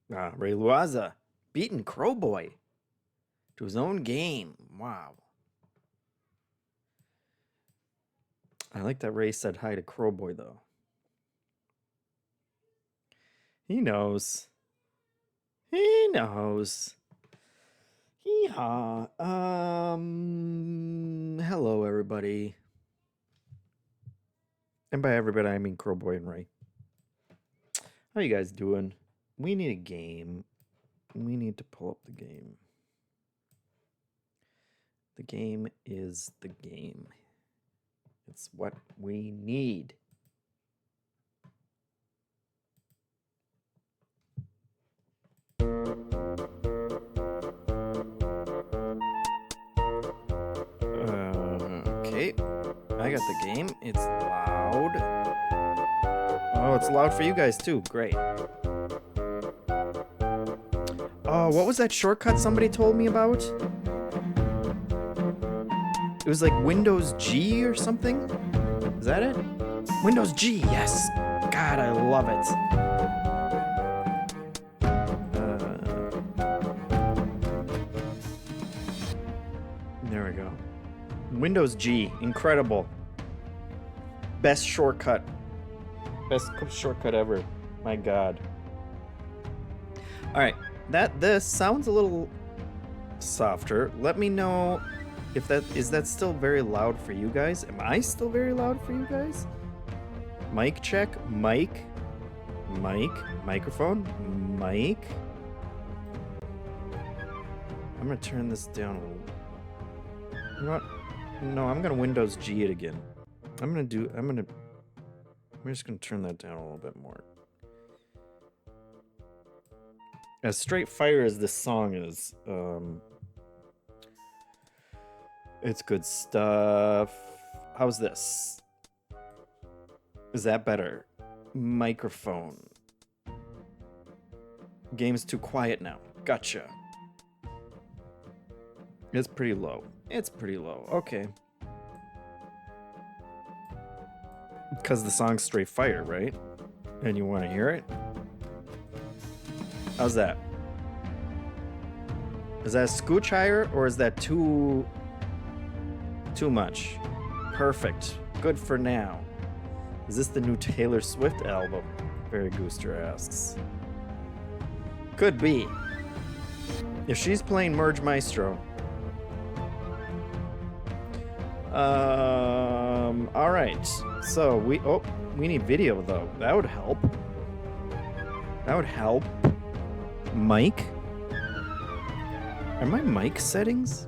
Ray Luaza beating Crowboy to his own game. Wow. I like that Ray said hi to Crowboy, though. He knows. He knows. Hee-haw. Hello, everybody. And by everybody, I mean Crowboy and Ray. How you guys doing? We need a game. We need to pull up the game. The game is the game. It's what we need. Okay, I got the game. It's loud. Oh, it's loud for you guys too. Great. Oh, what was that shortcut somebody told me about? It was like Windows G or something? Is that it? Windows G, yes. God, I love it. There we go. Windows G, incredible. Best shortcut. Best shortcut ever. My God. All right, this sounds a little softer. Let me know if that still very loud for you guys. Am I still very loud for you guys? Mic check. Mic. Microphone. Mic. I'm gonna turn this down a little. You know what? No, I'm gonna Windows G it again. I'm just gonna turn that down a little bit more. As straight fire as this song is, it's good stuff. How's this? Is that better? Microphone. Game's too quiet now. Gotcha. It's pretty low. It's pretty low. Okay. Because the song's straight fire, right? And you want to hear it? How's that? Is that a scooch higher or is that too much? Perfect. Good for now. Is this the new Taylor Swift album? Barry Gooster asks. Could be. If she's playing Merge Maestro. All right. So we need video though. That would help. Mic. Are my mic settings?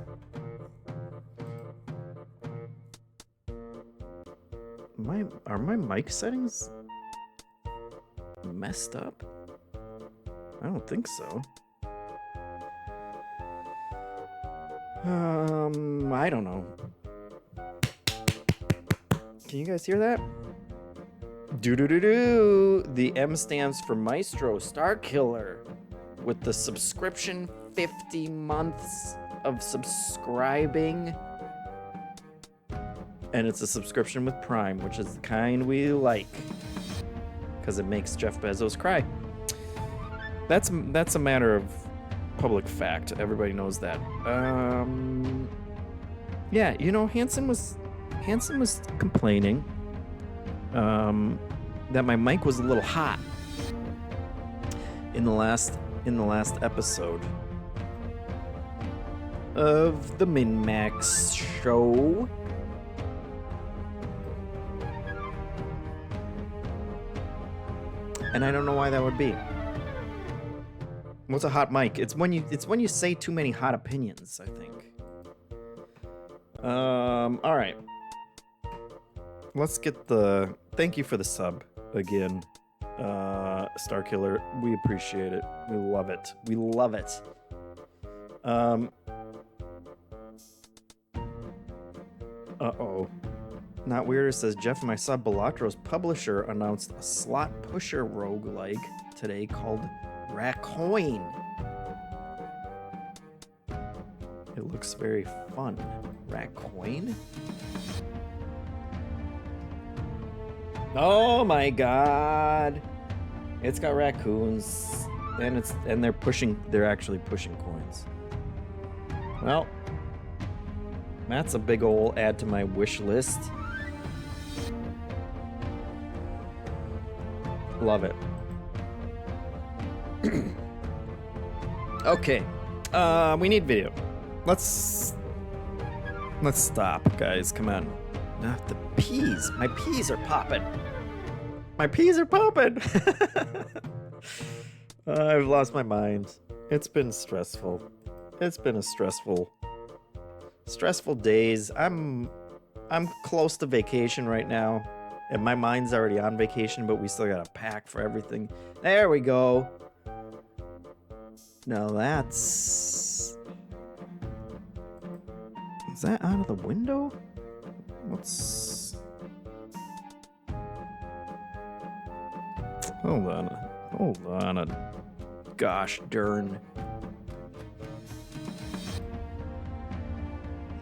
Are my mic settings messed up? I don't think so. I don't know. Can you guys hear that? Do. The M stands for Maestro Star Killer. With the subscription, 50 months of subscribing. And it's a subscription with Prime, which is the kind we like. Because it makes Jeff Bezos cry. That's a matter of public fact. Everybody knows that. Yeah, you know, Hanson was complaining that my mic was a little hot in the last episode of the Min-Max show. And I don't know why that would be. What's a hot mic? It's when you say too many hot opinions, I think. All right. Let's get the thank you for the sub again. Star Killer, we appreciate it. We love it. Uh-oh. Not Weirder says, Jeff, my sub Balatro's publisher announced a slot pusher roguelike today called Racoin. It looks very fun. Racoin? Oh my god. It's got raccoons. and they're actually pushing coins. Well, that's a big ol' add to my wish list. Love it. Okay. We need video. Let's stop, guys. Come on. The peas. My peas are popping. My peas are popping. I've lost my mind. It's been stressful. It's been a stressful days. I'm close to vacation right now, and my mind's already on vacation, but we still gotta pack for everything. There we go. Now that's... Is that out of the window? What's... Hold on a gosh darn.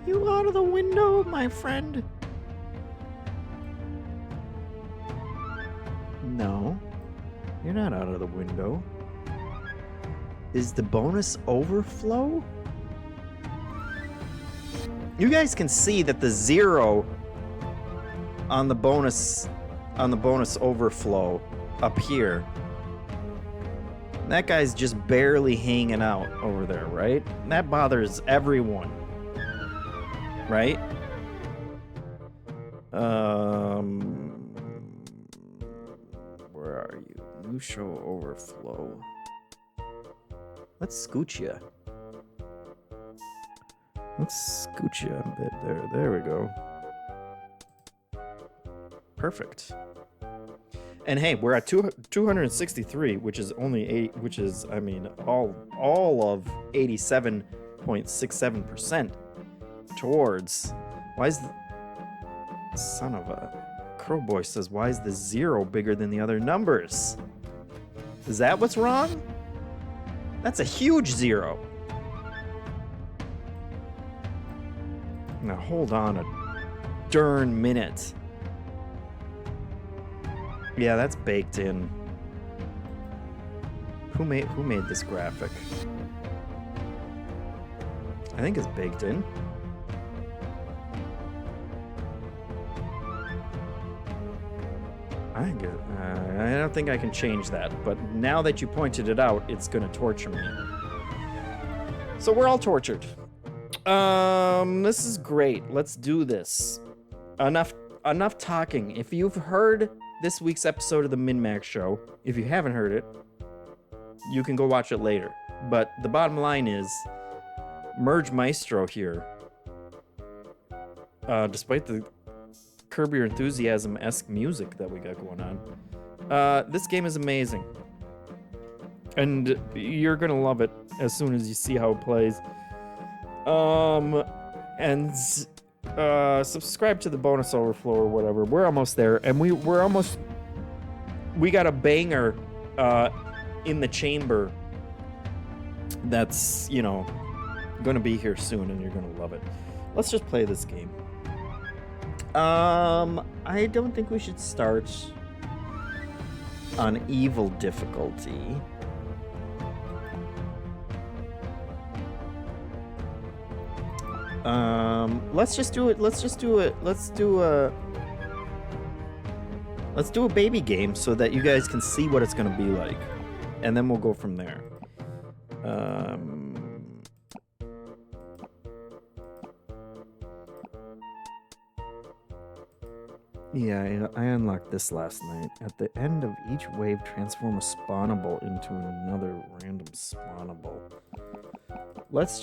You out of the window, my friend? No, you're not out of the window. Is the bonus overflow? You guys can see that the 0 on the bonus overflow up here. That guy's just barely hanging out over there, right? That bothers everyone. Right? Where are you? New show overflow. Let's scoot ya. Let's scoot ya a bit there. There we go. Perfect. And hey, we're at 263, which is only 8, which is, I mean, all of 87.67% towards. Why is the son of a crowboy says, why is the 0 bigger than the other numbers? Is that what's wrong? That's a huge 0. Now hold on a darn minute. Yeah, that's baked in. Who made this graphic? I think it's baked in. I don't think I can change that, but now that you pointed it out, it's gonna torture me. So we're all tortured. This is great. Let's do this. Enough talking. If you've heard this week's episode of the MinMax Show, if you haven't heard it, you can go watch it later. But the bottom line is, Merge Maestro here, despite the Curb Your Enthusiasm-esque music that we got going on, this game is amazing. And you're gonna love it as soon as you see how it plays. Subscribe to the bonus overflow or whatever. We're almost there, and we got a banger in the chamber that's, you know, gonna be here soon, and you're gonna love it. Let's just play this game. I don't think we should start on evil difficulty. Let's do a baby game so that you guys can see what it's gonna be like, and then we'll go from there. Yeah, I unlocked this last night. At the end of each wave, transform a spawnable into another random spawnable. Let's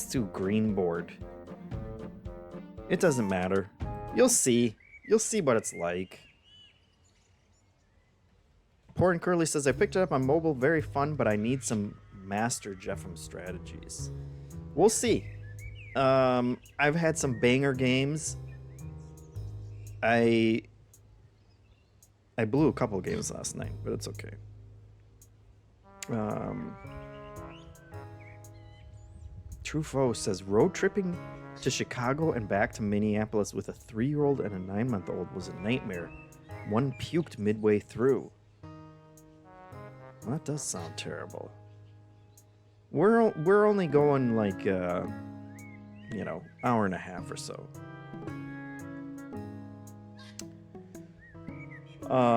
do green board. It doesn't matter. You'll see what it's like. Poor and Curly says, I picked it up on mobile, very fun, but I need some master JeffM strategies. We'll see. I've had some banger games. I blew a couple games last night, but it's okay. Truffaut says road tripping to Chicago and back to Minneapolis with a 3-year-old and a 9-month-old was a nightmare. One puked midway through. Well, that does sound terrible. We're only going like you know, hour and a half or so.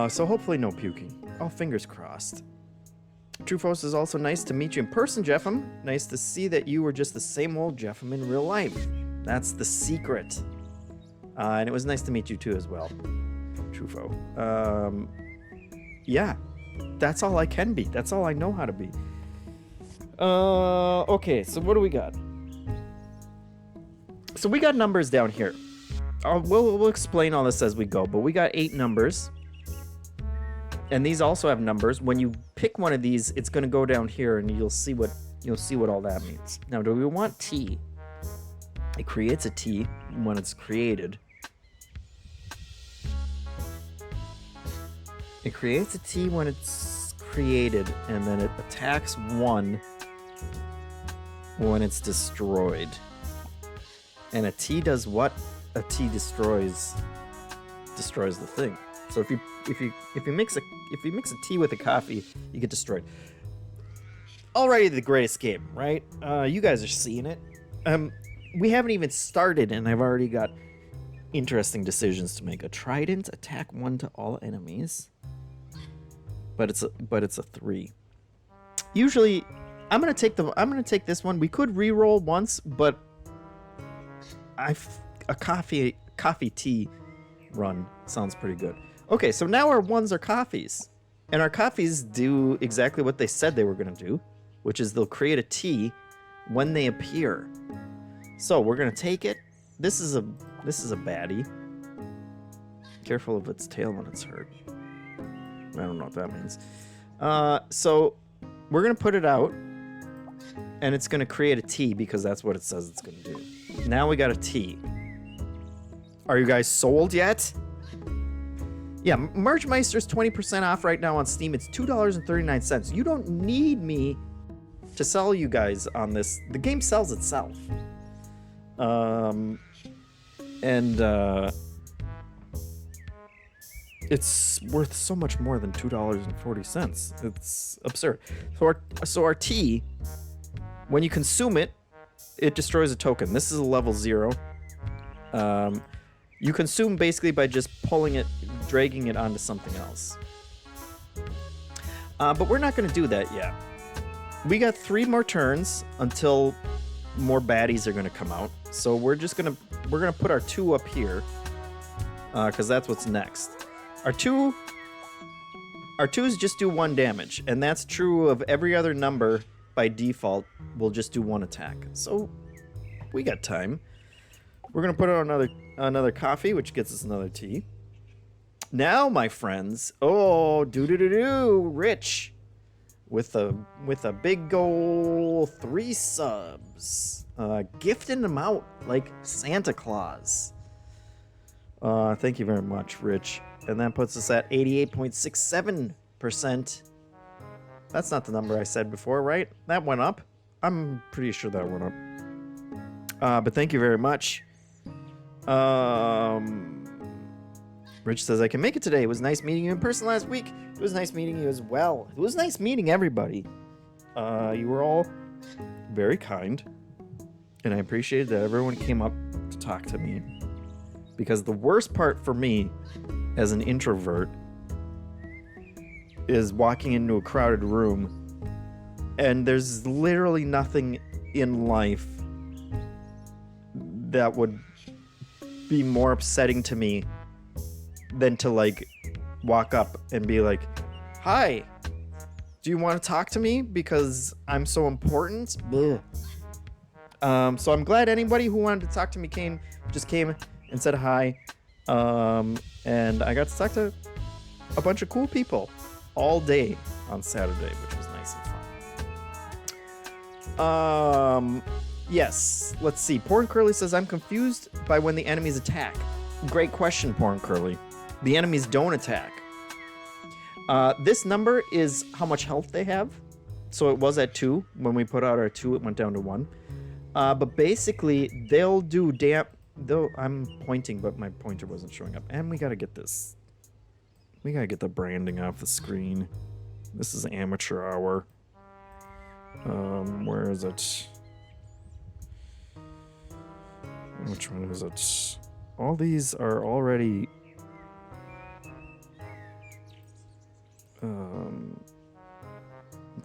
So hopefully no puking. Oh, fingers crossed. Truffaut is also nice to meet you in person, JeffM. Nice to see that you were just the same old JeffM in real life. That's the secret. And it was nice to meet you too as well, Truffaut. Yeah, that's all I can be. That's all I know how to be. Okay, so what do we got? So we got numbers down here. We'll explain all this as we go, but we got 8 numbers. And these also have numbers. When you pick one of these, it's going to go down here, and you'll see what all that means. Now, do we want T? It creates a T when it's created. It creates a T when it's created, and then it attacks 1 when it's destroyed. And a T does what? A T destroys the thing. So if you mix a tea with a coffee, you get destroyed. Already the greatest game, right? You guys are seeing it. We haven't even started, and I've already got interesting decisions to make. A trident, attack 1 to all enemies, but it's a 3. Usually, I'm gonna take this one. We could re-roll once, but a coffee tea run sounds pretty good. Okay, so now our ones are coffees. And our coffees do exactly what they said they were going to do, which is they'll create a tea when they appear. So we're going to take it. This is a baddie. Careful of its tail when it's hurt. I don't know what that means. So we're going to put it out, and it's going to create a tea because that's what it says it's going to do. Now we got a tea. Are you guys sold yet? Yeah, Merchmeister's 20% off right now on Steam. It's $2.39. You don't need me to sell you guys on this. The game sells itself. It's worth so much more than $2.40. It's absurd. So our tea, when you consume it, it destroys a token. This is a level 0. You consume basically by just pulling it, dragging it onto something else. But we're not going to do that yet. We got 3 more turns until more baddies are going to come out. So we're gonna put our 2 up here, because that's what's next. Our 2s just do 1 damage, and that's true of every other number by default. Will just do 1 attack. So we got time. We're gonna put on another coffee, which gets us another tea. Now, my friends, Rich, with a big goal 3 subs, gifting them out like Santa Claus. Thank you very much, Rich, and that puts us at 88.67%. That's not the number I said before, right? That went up. I'm pretty sure that went up. But thank you very much. Rich says, I can make it today. It was nice meeting you in person last week. It was nice meeting you as well. It was nice meeting everybody. You were all very kind. And I appreciated that everyone came up to talk to me. Because the worst part for me as an introvert is walking into a crowded room and there's literally nothing in life that would be more upsetting to me than to like walk up and be like, hi, do you want to talk to me because I'm so important? So I'm glad anybody who wanted to talk to me came and said hi. And I got to talk to a bunch of cool people all day on Saturday, which was nice and fun. Yes, let's see. Porn Curly says, I'm confused by when the enemies attack. Great question, Porn Curly. The enemies don't attack. This number is how much health they have. So it was at 2. When we put out our 2, it went down to 1. But basically, they'll do I'm pointing, but my pointer wasn't showing up. And we gotta get this. We gotta get the branding off the screen. This is amateur hour. Where is it? Which one is it? All these are already...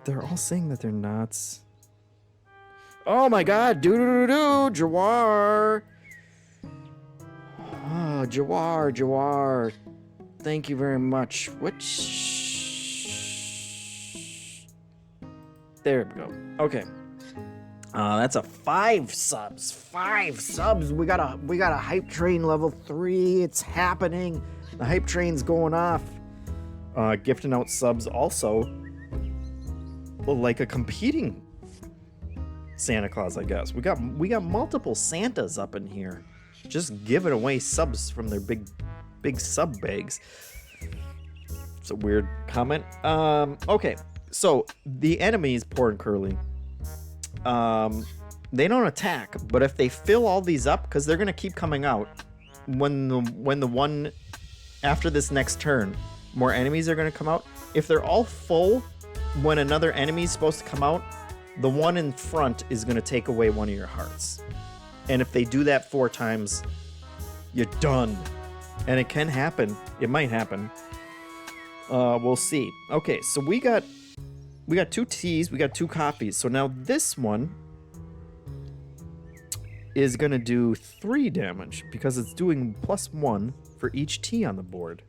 they're all saying that they're not... Oh my god! Doo-doo-doo-doo! Jawar! Oh, Jawar. Thank you very much. There we go. Okay. That's a 5 subs. 5 subs. We got a hype train level 3. It's happening. The hype train's going off. Gifting out subs also. Like a competing Santa Claus, I guess. We got multiple Santas up in here. Just giving away subs from their big sub bags. It's a weird comment. Okay. So the enemies, Poor and Curly, they don't attack, but if they fill all these up, because they're gonna keep coming out, when the one after this next turn, more enemies are gonna come out. If they're all full, when another enemy is supposed to come out, the one in front is gonna take away one of your hearts. And if they do that 4 times, you're done. And it can happen. It might happen. We'll see. Okay, so we got 2 teas, we got 2 coffees. So now this one is gonna do 3 damage because it's doing +1 for each tea on the board.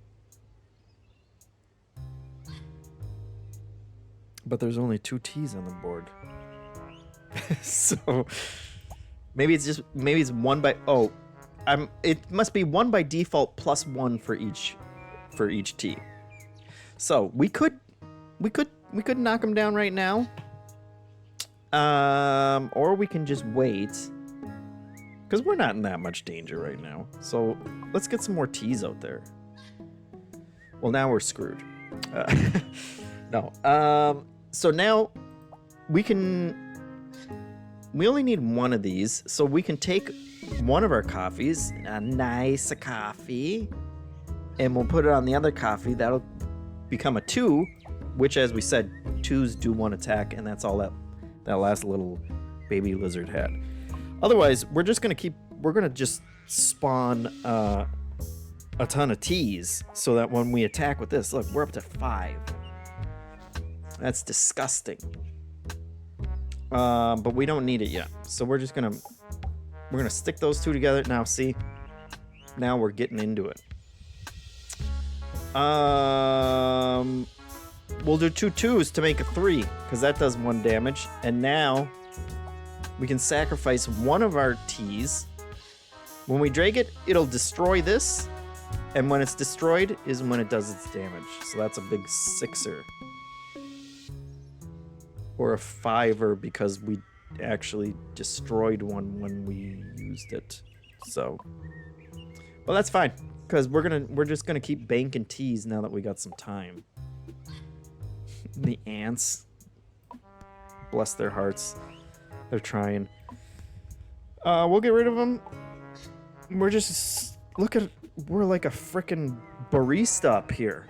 But there's only 2 teas on the board. So maybe it's 1 by it must be 1 by default +1 for each tea. So we could knock him down right now. Or we can just wait. Because we're not in that much danger right now. So let's get some more teas out there. Well, now we're screwed. No. So now we only need 1 of these. So we can take one of our coffees, a nice coffee, and we'll put it on the other coffee. That'll become a 2, which, as we said, 2s do 1 attack, and that's all that last little baby lizard had. Otherwise, we're gonna just spawn a ton of teas so that when we attack with this, look, we're up to 5. That's disgusting. But we don't need it yet, so we're gonna stick those 2 together. Now, see, now we're getting into it. We'll do 2 2s to make a 3, because that does 1 damage. And now we can sacrifice one of our teas. When we drag it, it'll destroy this, and when it's destroyed is when it does its damage. So that's a big 6er. Or a 5er, because we actually destroyed one when we used it. So, well, that's fine, because we're just gonna keep banking teas now that we got some time. The ants, bless their hearts, they're trying. We'll get rid of them. We're like a frickin' barista up here.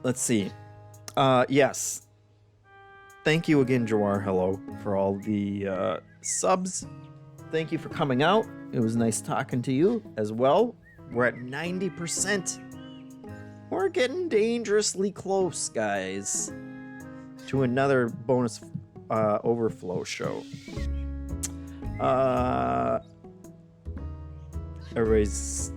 Let's see. Yes. Thank you again, Jawar. Hello, for all the subs. Thank you for coming out. It was nice talking to you as well. We're at 90%. We're getting dangerously close, guys, to another bonus overflow show. Everybody's...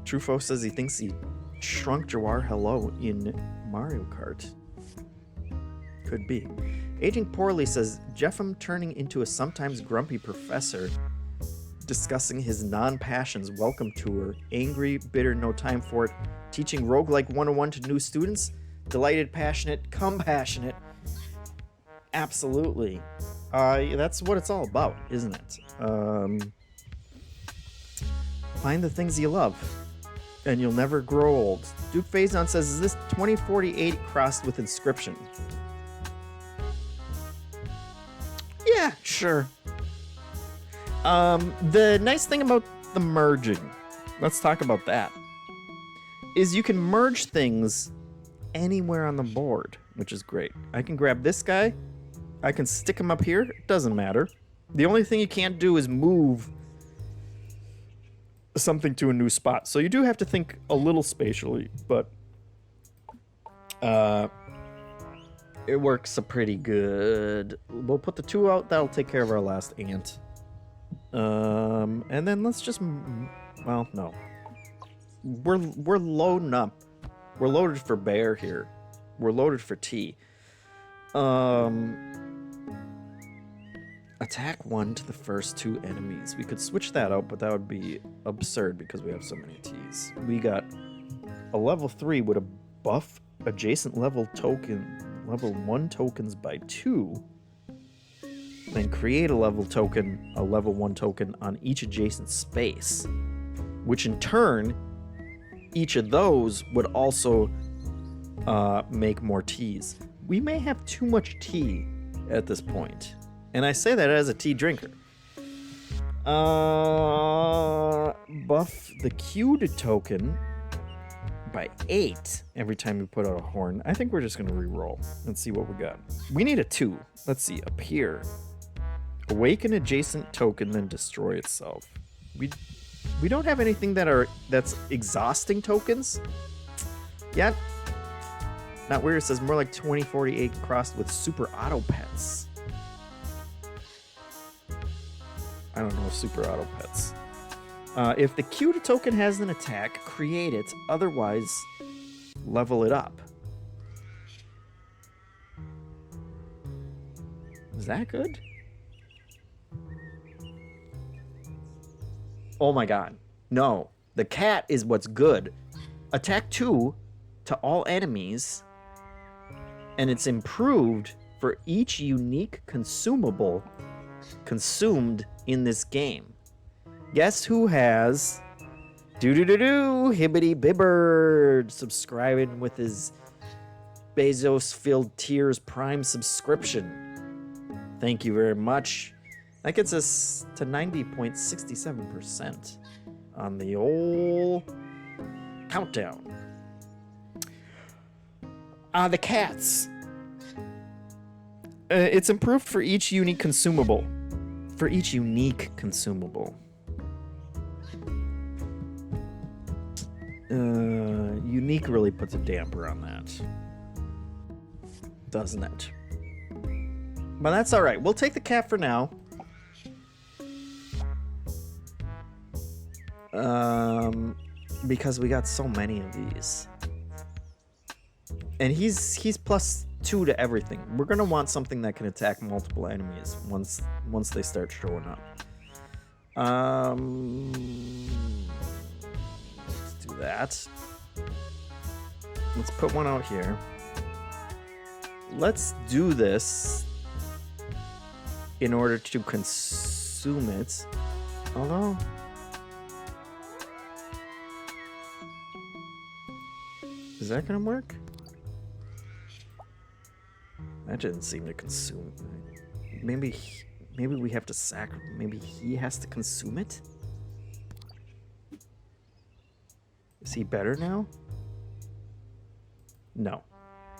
Trufo says he thinks he shrunk Jawar Hello in Mario Kart. Could be. Aging Poorly says JeffM turning into a sometimes grumpy professor, discussing his non-passions welcome tour, angry, bitter, no time for it, teaching Roguelike 101 to new students, delighted, passionate, compassionate. Absolutely. That's what it's all about, isn't it? Find the things you love, and you'll never grow old. Duke Faison says, is this 2048 crossed with Inscription? Sure. The nice thing about the merging, let's talk about that, is you can merge things anywhere on the board, which is great. I can grab this guy, I can stick him up here, it doesn't matter. The only thing you can't do is move something to a new spot. So you do have to think a little spatially, but it works pretty good. We'll put the 2 out, that'll take care of our last ant. And then let's just, well, no. We're loading up. We're loaded for bear here. We're loaded for tea. Attack 1 to the first 2 enemies. We could switch that out, but that would be absurd because we have so many teas. We got a level 3 with a buff adjacent level 1 tokens by 2. Then create a level 1 token on each adjacent space, which in turn, each of those would also make more teas. We may have too much tea at this point, and I say that as a tea drinker. Buff the queued token by 8 every time we put out a horn. I think we're just gonna re-roll and see what we got. We need a 2. Let's see, appear. Awaken adjacent token, then destroy itself. We don't have anything that's exhausting tokens yet. Not weird, it says more like 2048 crossed with super auto pets. I don't know super auto pets. If the queued token has an attack, create it, otherwise level it up. Is that good? Oh my god. No. The cat is what's good. Attack 2 to all enemies, and it's improved for each unique consumable consumed in this game. Guess who has Hibbity Bibbard subscribing with his Bezos-filled Tears Prime subscription. Thank you very much. That gets us to 90.67% on the old countdown. The cats. It's improved for each unique consumable. For each unique consumable. Unique really puts a damper on that. Doesn't it? But that's alright. We'll take the cat for now. Because we got so many of these. And he's +2 to everything. We're gonna want something that can attack multiple enemies once they start showing up. Let's do that. Let's put one out here. Let's do this in order to consume it. Although is that gonna work? That didn't seem to consume. Maybe we have to maybe he has to consume it? Is he better now? No.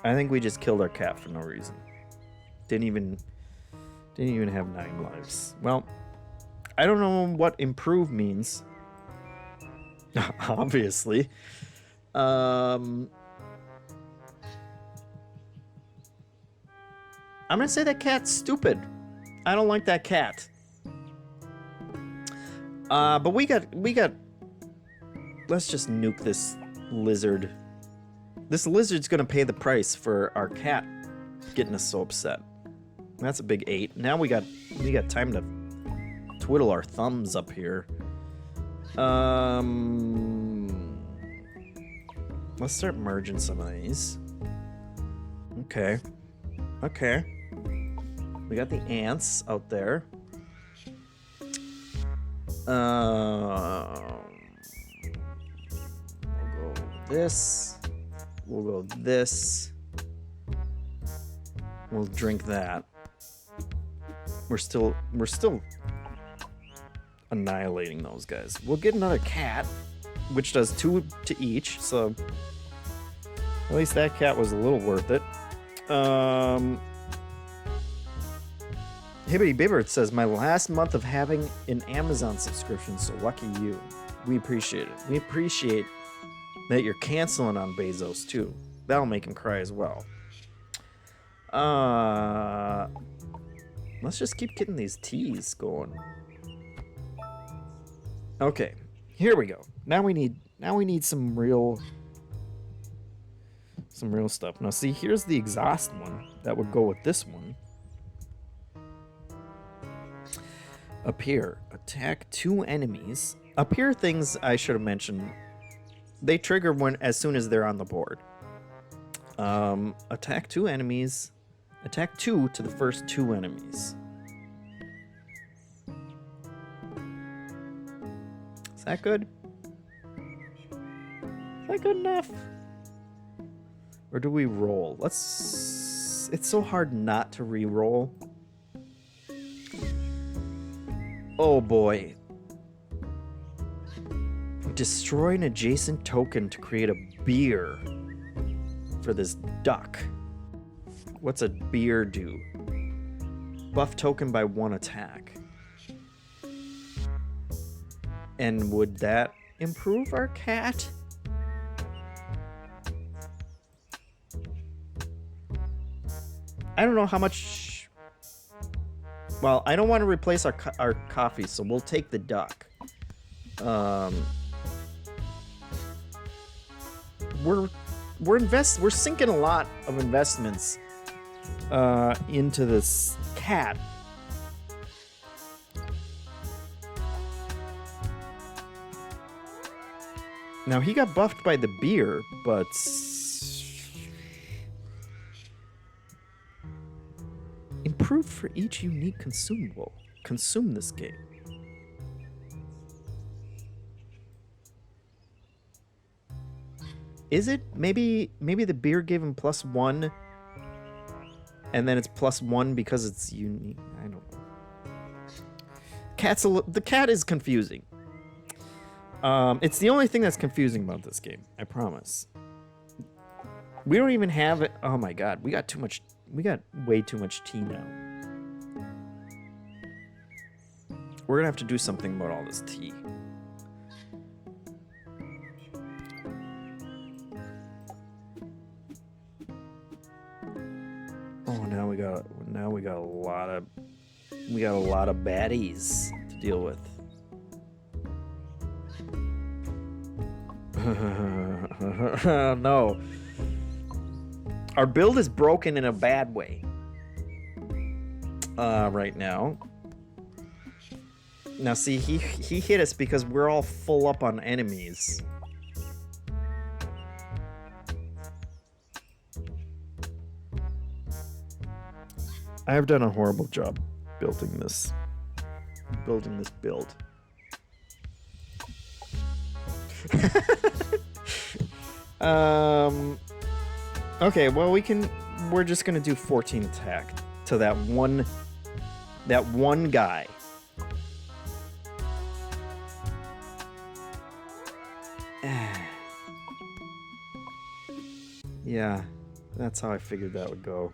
I think we just killed our cat for no reason. Didn't even have 9 lives. Well, I don't know what improve means. Obviously. I'm gonna say that cat's stupid. I don't like that cat. But we got. Let's just nuke this lizard. This lizard's gonna pay the price for our cat getting us so upset. That's a big 8. Now we got time to twiddle our thumbs up here. Let's start merging some of these. Okay. We got the ants out there. We'll go this. We'll go this. We'll drink that. we're still annihilating those guys. We'll get another cat, which does 2 to each, so at least that cat was a little worth it. Hibbity Bibbert says, my last month of having an Amazon subscription, so lucky you. We appreciate it. We appreciate that you're canceling on Bezos, too. That'll make him cry as well. Let's just keep getting these teas going. Okay, here we go. Now we need some real stuff. Now see, here's the exhaust one that would go with this one. Up here, attack 2 enemies. Up here, things I should have mentioned, they trigger as soon as they're on the board. Attack 2 enemies. Attack 2 to the first 2 enemies. Is that good? Is that good enough? Or do we roll? It's so hard not to re-roll. Oh boy. Destroy an adjacent token to create a beer for this duck. What's a beer do? Buff token by 1 attack. And would that improve our cat? I don't know how much... Well, I don't want to replace our coffee, so we'll take the duck. We're sinking a lot of investments into this cat. Now he got buffed by the beer, but improved for each unique consumable. Consume this game. Is it? Maybe the beer gave him +1, and then it's +1 because it's unique. I don't know. The cat is confusing. It's the only thing that's confusing about this game. I promise. We don't even have it. Oh my god, we got too much. We got way too much tea now. We're gonna have to do something about all this tea. Oh, now we got a lot of baddies to deal with. No. Our build is broken in a bad way. Right now. Now see, he hit us because we're all full up on enemies. I have done a horrible job building this build. Okay, well we're just gonna do 14 attack to that one guy. Yeah, that's how I figured that would go.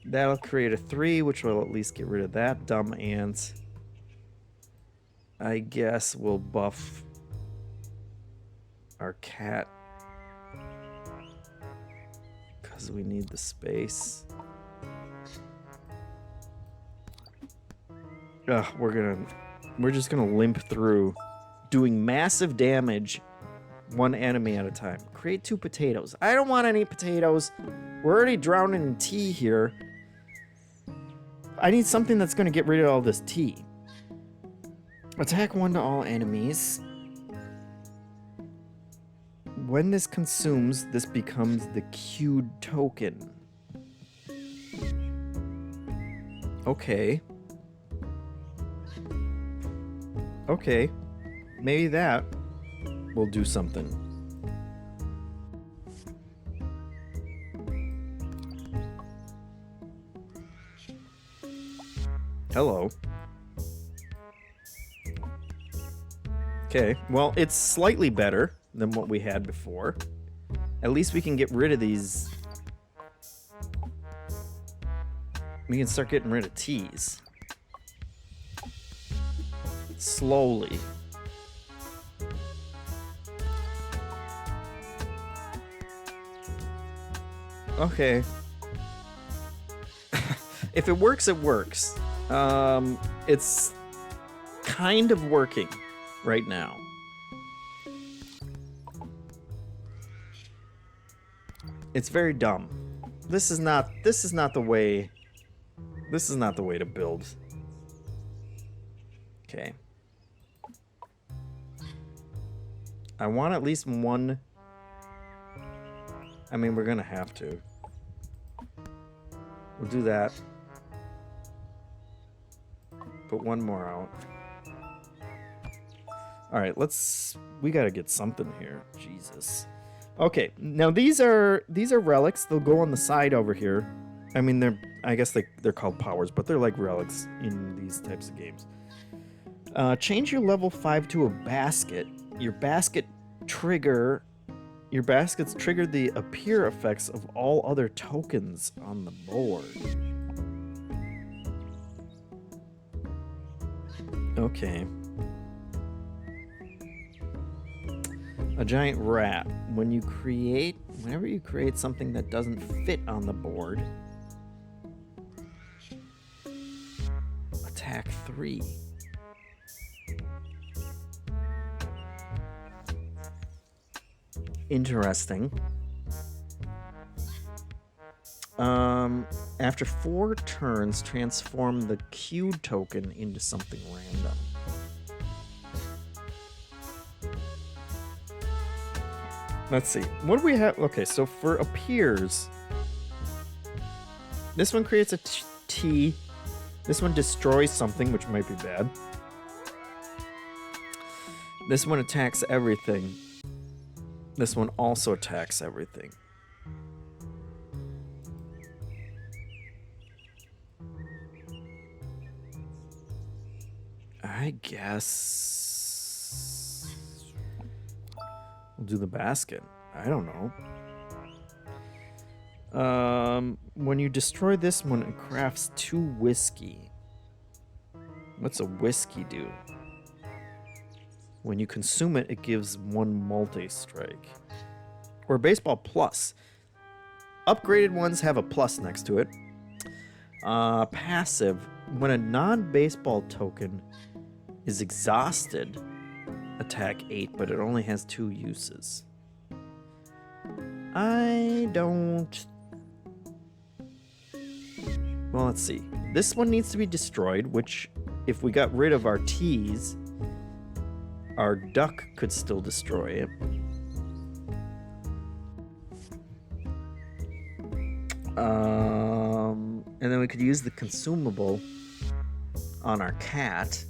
That'll create a 3, which will at least get rid of that dumb ant. I guess we'll buff our cat because we need the space. We're just gonna limp through doing massive damage one enemy at a time. Create 2 potatoes. I don't want any potatoes. We're already drowning in tea here. I need something that's gonna get rid of all this tea. Attack 1 to all enemies. When this consumes, this becomes the queued token. Okay. Okay. Maybe that will do something. Hello. Okay, well, it's slightly better than what we had before. At least we can get rid of these. We can start getting rid of T's. Slowly. Okay. If it works, it works. It's kind of working right now. It's very dumb. This is not the way. This is not the way to build. Okay. I want at least one. I mean, we're gonna have to. We'll do that. Put one more out. Alright, we gotta get something here. Jesus. Okay, now these are relics. They'll go on the side over here. I mean, I guess they're called powers, but they're like relics in these types of games. Change your level 5 to a basket. Your baskets trigger the appear effects of all other tokens on the board. Okay. A giant rat. Whenever you create something that doesn't fit on the board, attack 3. Interesting. After 4 turns, transform the Q token into something random. Let's see. What do we have? Okay, so for appears, this one creates a T. This one destroys something, which might be bad. This one attacks everything. This one also attacks everything. I guess we'll do the basket. I don't know. When you destroy this one, it crafts 2 whiskey. What's a whiskey do? When you consume it, it gives 1 multi-strike. Or baseball plus. Upgraded ones have a plus next to it. Passive. When a non-baseball token is exhausted, attack 8, but it only has 2 uses. I don't... Well, let's see. This one needs to be destroyed, which, if we got rid of our T's, our duck could still destroy it. And then we could use the consumable on our cat.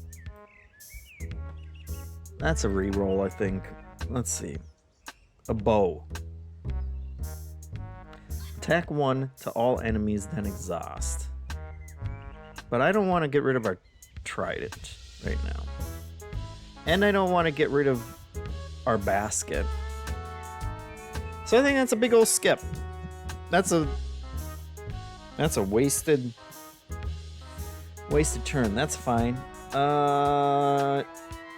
That's a reroll, I think. Let's see. A bow. Attack 1 to all enemies, then exhaust. But I don't want to get rid of our trident right now. And I don't want to get rid of our basket. So I think that's a big old skip. That's a wasted turn. That's fine.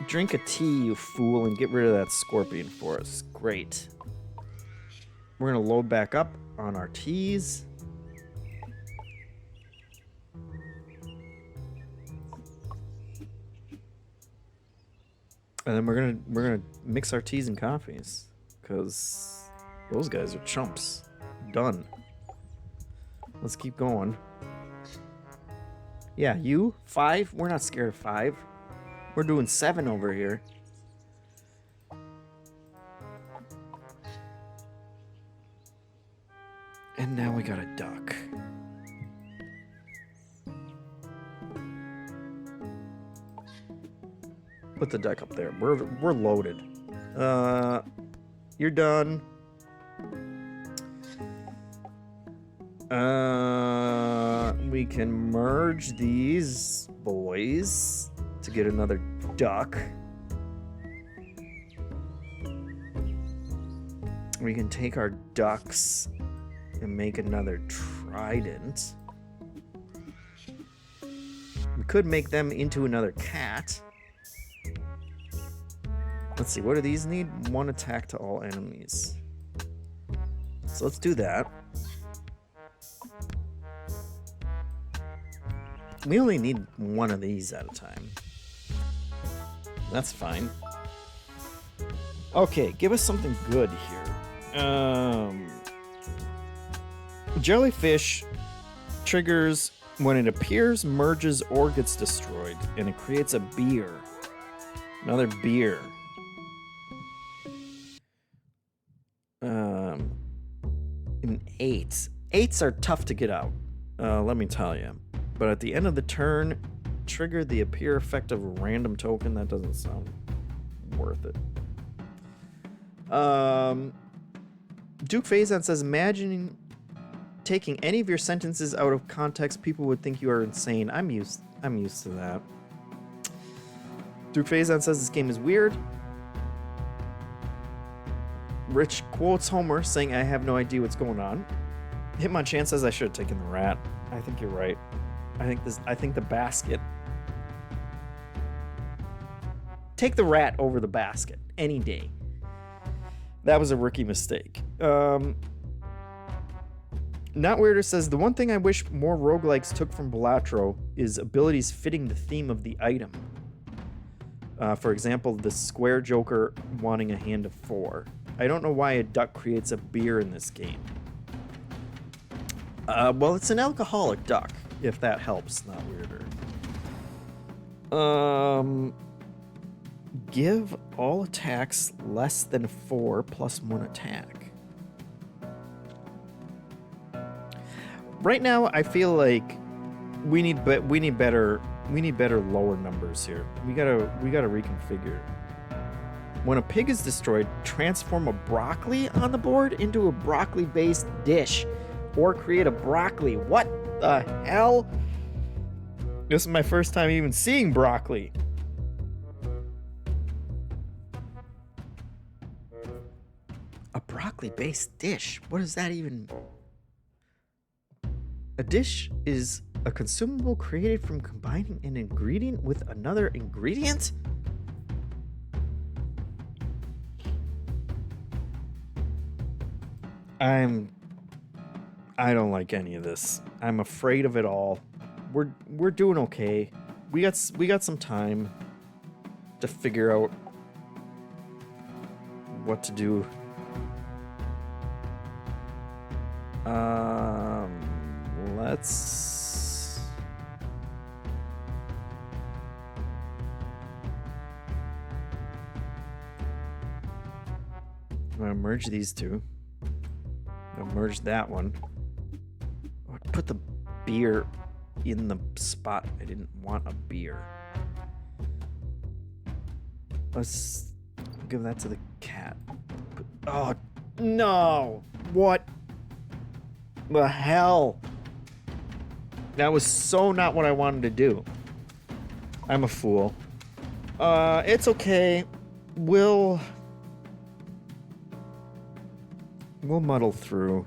Drink a tea, you fool, and get rid of that scorpion for us. Great. We're gonna load back up on our teas. And then we're gonna mix our teas and coffees, because those guys are chumps. Done. Let's keep going. Yeah, you 5. We're not scared of 5. We're doing 7 over here. And now we got a duck. Put the duck up there. We're loaded. You're done. We can merge these boys to get another duck. We can take our ducks and make another trident. We could make them into another cat. Let's see, what do these need? 1 attack to all enemies. So let's do that. We only need 1 of these at a time. That's fine. Okay, give us something good here. Jellyfish triggers when it appears, merges, or gets destroyed, and it creates a beer. Another beer. An 8. 8s are tough to get out, let me tell you. But at the end of the turn, trigger the appear effect of a random token. That doesn't sound worth it. Duke Phazon says, imagining taking any of your sentences out of context, people would think you are insane. I'm used to that. Duke Phazon says this game is weird. Rich quotes Homer saying, I have no idea what's going on. Hitmonchan says I should have taken the rat. I think you're right. I think the basket. Take the rat over the basket any day. That was a rookie mistake. Not Weirder says, the one thing I wish more roguelikes took from Balatro is abilities fitting the theme of the item. For example, the square joker wanting a hand of 4. I don't know why a duck creates a beer in this game. Well, it's an alcoholic duck, if that helps, Not Weirder. Give all attacks less than 4 plus 1 attack. Right now, I feel like we need better lower numbers here. We gotta reconfigure. When a pig is destroyed, transform a broccoli on the board into a broccoli-based dish, or create a broccoli. What the hell? This is my first time even seeing broccoli. A broccoli-based dish? What does that even... A dish is a consumable created from combining an ingredient with another ingredient? I don't like any of this. I'm afraid of it all. We're doing okay. We got some time to figure out what to do. Let's... I'm gonna merge these two. I'll merge that one. Oh, put the beer in the spot I didn't want a beer. Let's give that to the cat. Oh, no! What the hell? That was so not what I wanted to do. I'm a fool. It's okay. We'll muddle through.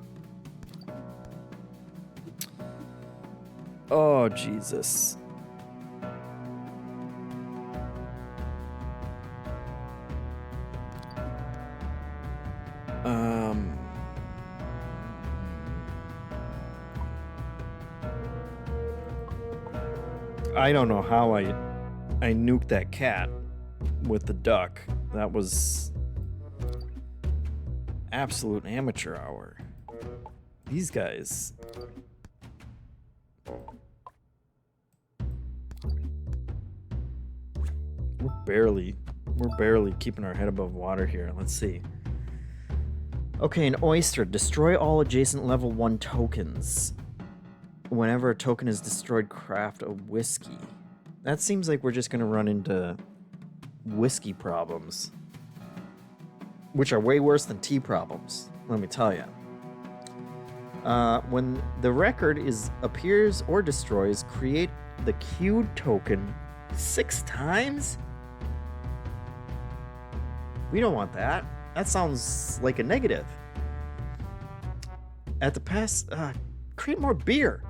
Oh, Jesus. I don't know how I nuked that cat with the duck. That was absolute amateur hour. These guys. We're barely keeping our head above water here. Let's see. Okay, an oyster. Destroy all adjacent level 1 tokens. Whenever a token is destroyed, craft a whiskey. That seems like we're just gonna run into whiskey problems, which are way worse than tea problems, let me tell you. When the record appears or destroys, create the queued token 6 times? We don't want that. That sounds like a negative. At the pass, create more beer.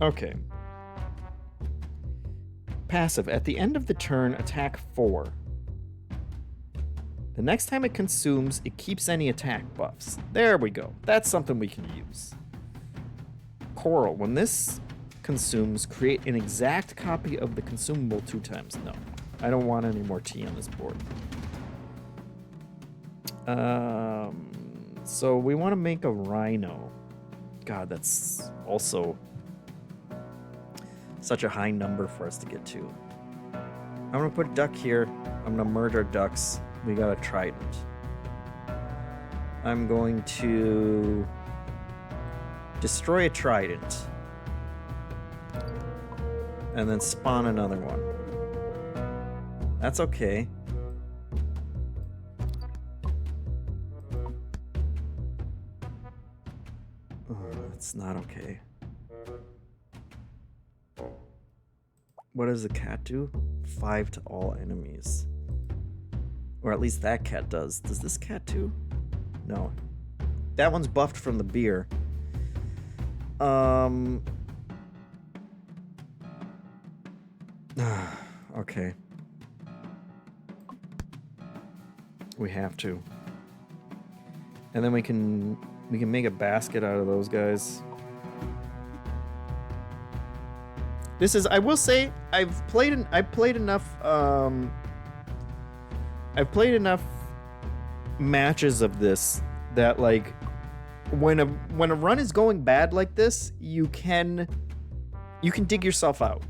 Okay. Passive. At the end of the turn, attack 4. The next time it consumes, it keeps any attack buffs. There we go. That's something we can use. Coral. When this consumes, create an exact copy of the consumable 2 times. No. I don't want any more tea on this board. So we want to make a rhino. God, that's also such a high number for us to get to. I'm going to put a duck here. I'm going to merge our ducks. We got a trident. I'm going to destroy a trident. And then spawn another one. That's okay. Oh, that's not okay. What does the cat do? 5 to all enemies. Or at least that cat does. Does this cat too? No. That one's buffed from the beer. Okay. We have to. And then we can make a basket out of those guys. This is, I will say, I've played enough matches of this that, like, when a run is going bad like this, you can dig yourself out.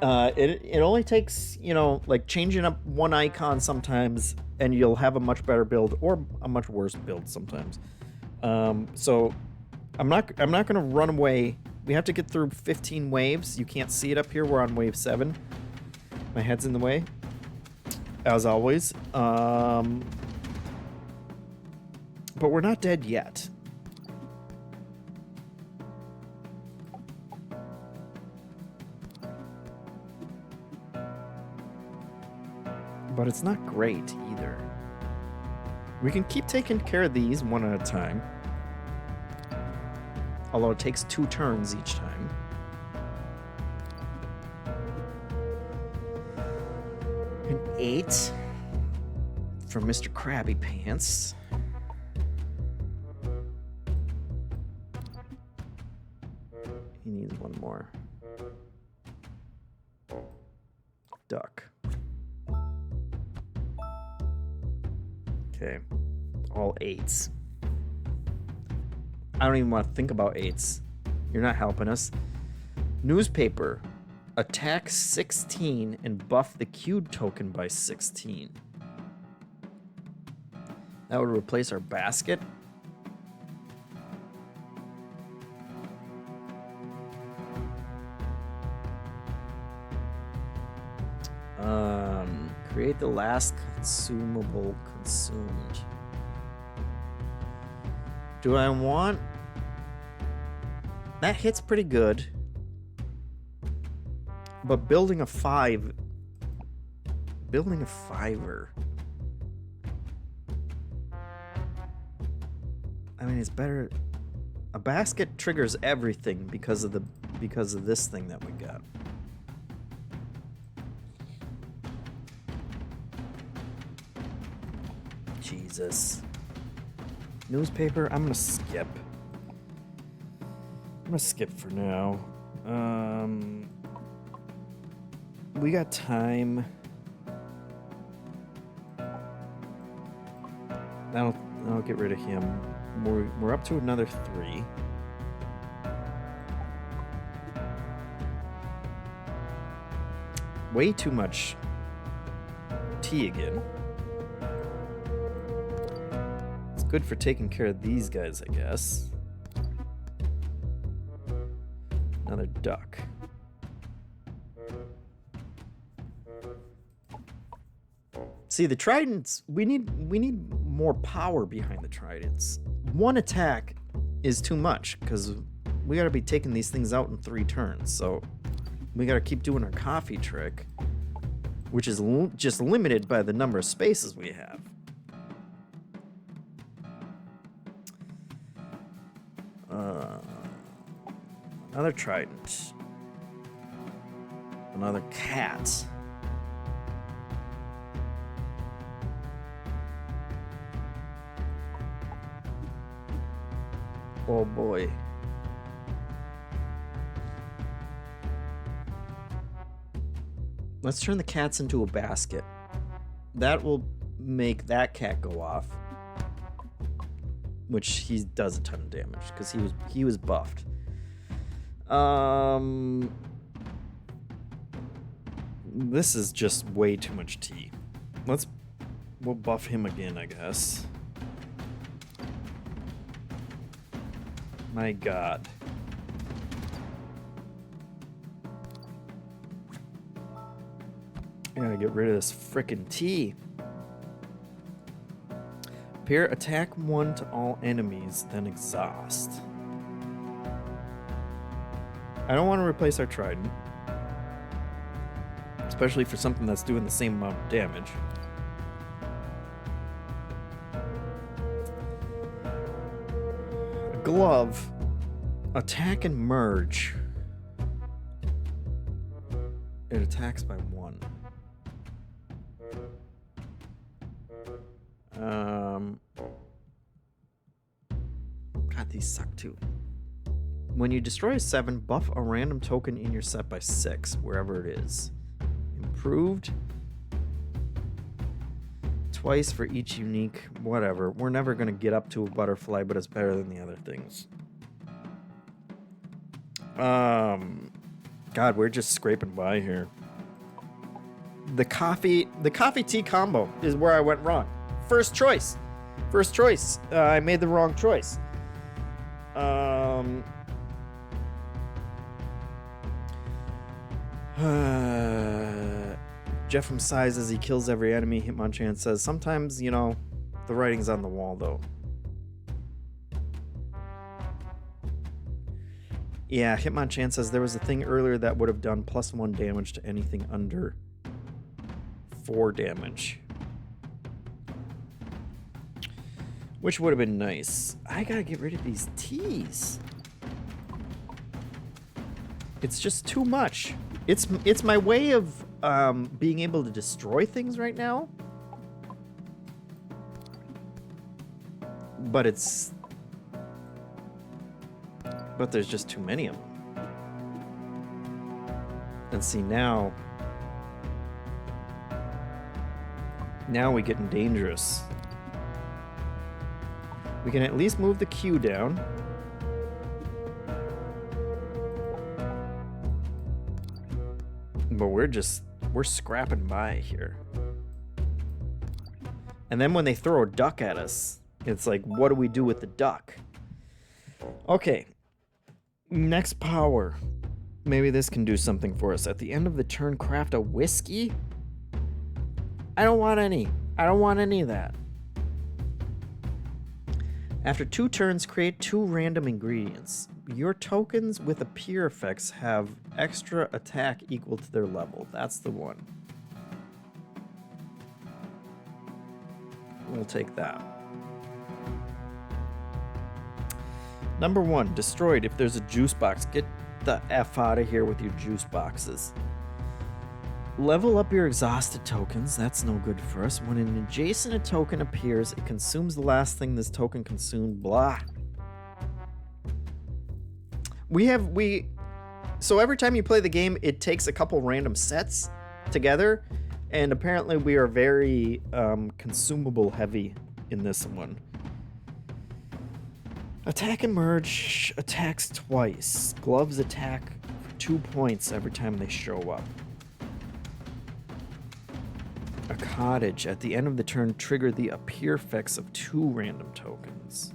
It only takes, like, changing up one icon sometimes, and you'll have a much better build or a much worse build sometimes. So I'm not gonna run away. We have to get through 15 waves. You can't see it up here. We're on wave 7. My head's in the way, as always. But we're not dead yet. But it's not great either. We can keep taking care of these one at a time. Although it takes 2 turns each time. An 8 from Mr. Krabby Pants. He needs one more. Duck. Okay. All 8s. I don't even want to think about 8s. You're not helping us. Newspaper. Attack 16 and buff the queued token by 16. That would replace our basket. Create the last consumable consumed. Do I want... That hits pretty good. But building a 5... Building a 5er... I mean, it's better... A basket triggers everything because of this thing that we got. Jesus. Newspaper, I'm gonna skip. I'm gonna skip for now. We got time. I'll get rid of him. We're up to another 3. Way too much tea again. It's good for taking care of these guys, I guess. Another duck. See, the tridents, we need more power behind the tridents. One attack is too much because we got to be taking these things out in 3 turns. So we got to keep doing our coffee trick, which is just limited by the number of spaces we have. Another trident. Another cat. Oh boy. Let's turn the cats into a basket. That will make that cat go off. Which he does a ton of damage because he was buffed. This is just way too much tea. We'll buff him again, I guess. My God. I gotta get rid of this frickin' tea. Appear attack 1 to all enemies, then exhaust. I don't want to replace our trident. Especially for something that's doing the same amount of damage. A glove. Attack and merge. It attacks by 1. God, these suck too. When you destroy a 7, buff a random token in your set by 6, wherever it is. Improved. Twice for each unique, whatever. We're never going to get up to a butterfly, but it's better than the other things. God, we're just scraping by here. The coffee tea combo is where I went wrong. First choice. I made the wrong choice. JeffM sighs as he kills every enemy. Hitmonchan says, sometimes, you know, the writing's on the wall, though. Yeah, Hitmonchan says there was a thing earlier that would have done +1 damage to anything under 4 damage. Which would have been nice. I gotta get rid of these teas. It's just too much. It's my way of being able to destroy things right now. But there's just too many of them. And see, now we're getting dangerous. We can at least move the Q down. But we're scrapping by here. And then when they throw a duck at us, it's like, what do we do with the duck? Okay. Next power. Maybe this can do something for us. At the end of the turn, craft a whiskey? I don't want any. I don't want any of that. After 2 turns, create 2 random ingredients. Your tokens with appear effects have extra attack equal to their level. That's the one. We'll take that. Number 1, destroyed if there's a juice box. Get the F out of here with your juice boxes. Level up your exhausted tokens. That's no good for us. When an adjacent token appears, it consumes the last thing this token consumed. Blah. So every time you play the game, it takes a couple random sets together, and apparently we are very consumable heavy in this one. Attack and merge attacks twice. Gloves attack for 2 points every time they show up. A cottage. At the end of the turn, trigger the appear effects of 2 random tokens.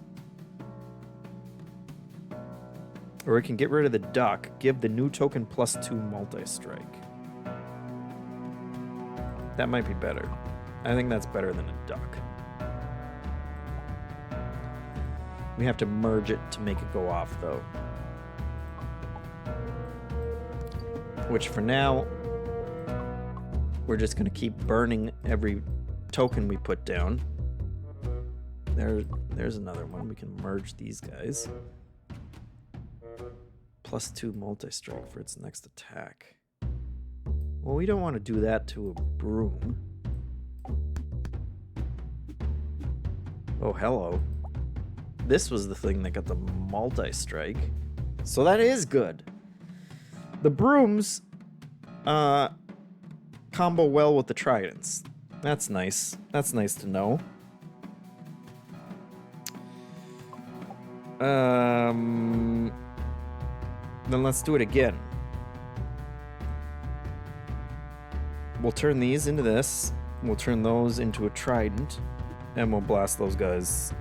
Or we can get rid of the duck. Give the new token +2 multi-strike. That might be better. I think that's better than a duck. We have to merge it to make it go off, though. Which for now, we're just going to keep burning every token we put down. There's another one. We can merge these guys. +2 multi-strike for its next attack. Well, we don't want to do that to a broom. Oh, hello. This was the thing that got the multi-strike. So that is good. The brooms combo well with the tridents. That's nice. That's nice to know. Then let's do it again. We'll turn these into this. We'll turn those into a trident. And we'll blast those guys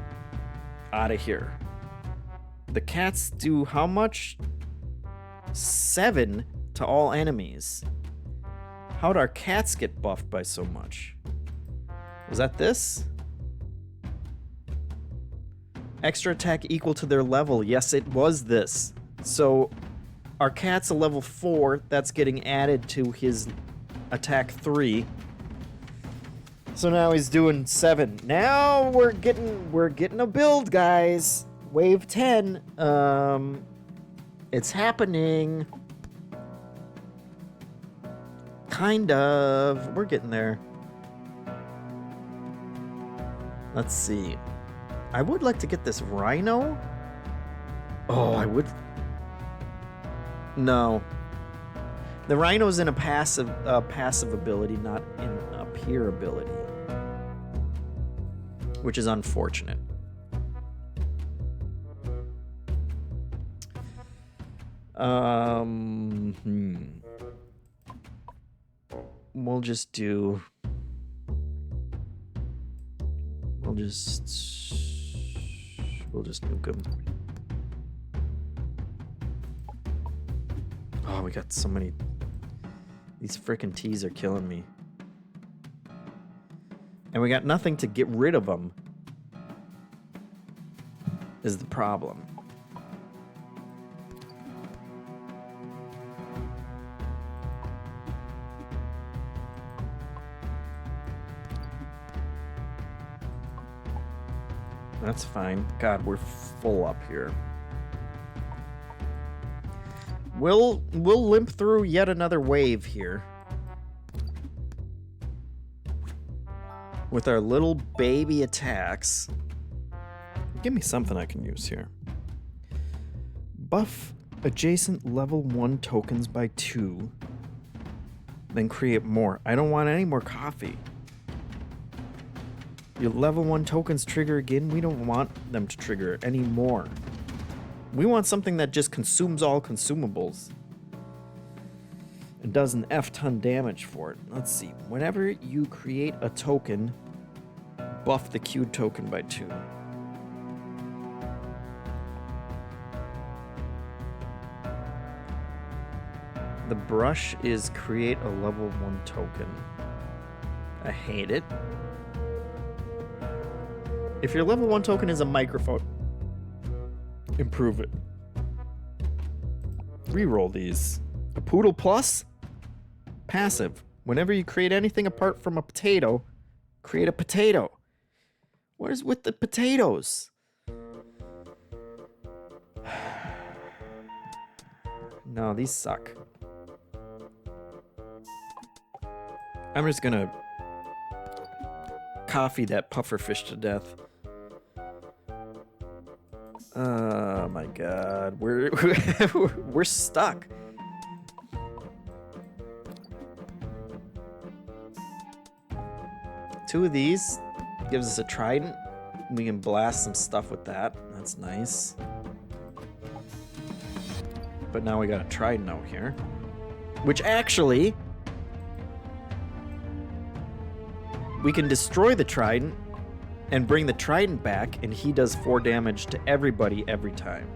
out of here. The cats do how much? 7 to all enemies. How'd our cats get buffed by so much? Was that this? Extra attack equal to their level. Yes, it was this. So our cat's a level 4. That's getting added to his attack 3. So now he's doing 7. Now we're getting a build, guys. Wave 10. It's happening. Kind of. We're getting there. Let's see. I would like to get this rhino. Oh, I would. No. The rhino's in a passive ability, not in a pure ability. Which is unfortunate. We'll just do... We'll just nuke him. Oh, we got so many... These frickin' T's are killing me. And we got nothing to get rid of them. Is the problem. That's fine. God, we're full up here. We'll limp through yet another wave here. With our little baby attacks. Give me something I can use here. Buff adjacent level 1 tokens by 2. Then create more. I don't want any more coffee. Your level 1 tokens trigger again. We don't want them to trigger anymore. We want something that just consumes all consumables. And does an F-ton damage for it. Let's see. Whenever you create a token, buff the queued token by 2. The brush is create a level 1 token. I hate it. If your level 1 token is a microphone, improve it. Reroll these. A poodle plus? Passive. Whenever you create anything apart from a potato, create a potato. What is with the potatoes? No, these suck. I'm just gonna coffee that pufferfish to death. Oh my god, we're stuck. Two of these gives us a trident. We can blast some stuff with that. That's nice. But now we got a trident out here, which actually we can destroy the trident and bring the trident back, and he does 4 damage to everybody every time.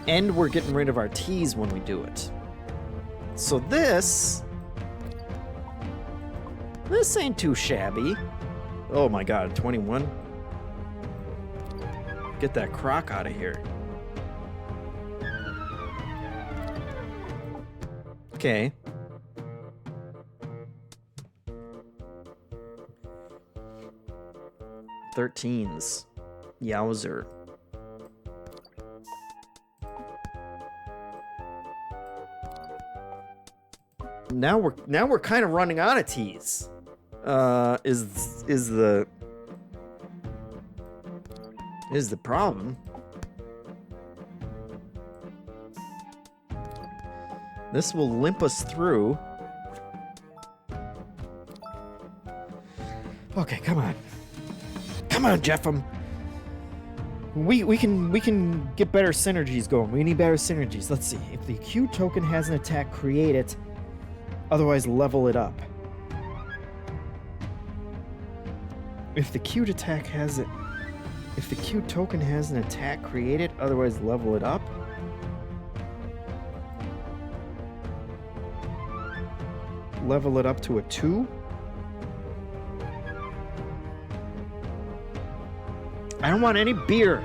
And we're getting rid of our T's when we do it. So this ain't too shabby. Oh my god, 21. Get that croc out of here. Okay. Thirteens. Yowzer. Now we're kind of running out of teas. Is the problem. This will limp us through. Okay, come on. Come on, JeffM. We can get better synergies going. We need better synergies. Let's see. If the Q token has an attack, create it. Otherwise, level it up. If the Q token has an attack, create it. Otherwise, level it up. Level it up to a 2. I don't want any beer.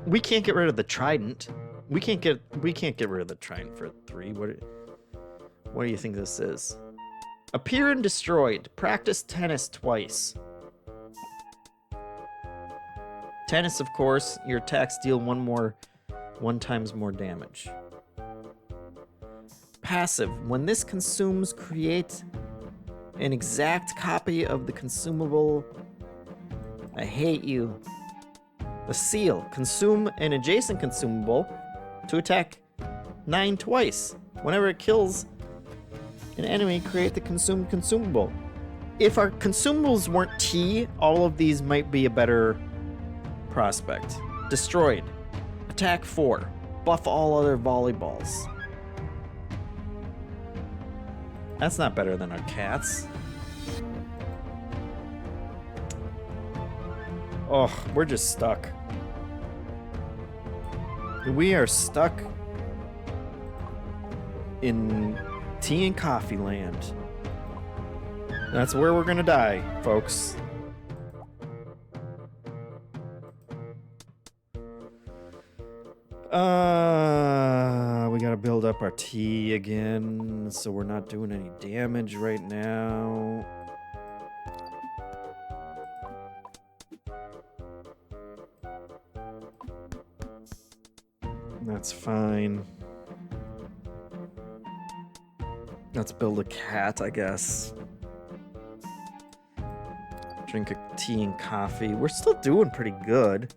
We can't get rid of the trident. We can't get rid of the trident for 3. What do you think this is? Appear and destroyed. Practice tennis twice. Tennis, of course, your attacks deal 1 times more damage. Passive. When this consumes, create an exact copy of the consumable. I hate you. A seal. Consume an adjacent consumable to attack 9 twice. Whenever it kills an enemy, create the consumed consumable. If our consumables weren't tea, all of these might be a better prospect. Destroyed. Attack 4. Buff all other volleyballs. That's not better than our cats. Oh, we're just stuck. We are stuck in tea and coffee land. That's where we're gonna die, folks. We gotta build up our tea again, so we're not doing any damage right now. That's fine. Let's build a cat, I guess. Drink a tea and coffee. We're still doing pretty good.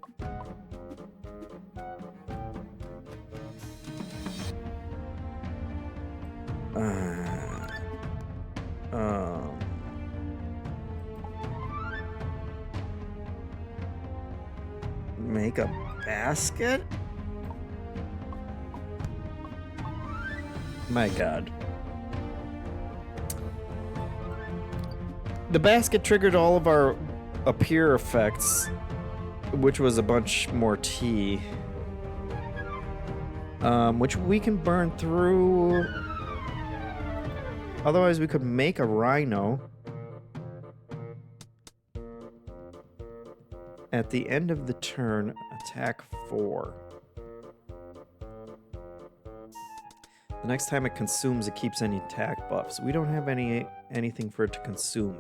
Make a basket? My God. The basket triggered all of our appear effects, which was a bunch more tea. Which we can burn through. Otherwise, we could make a rhino. At the end of the turn, attack 4. The next time it consumes, it keeps any attack buffs. We don't have anything for it to consume.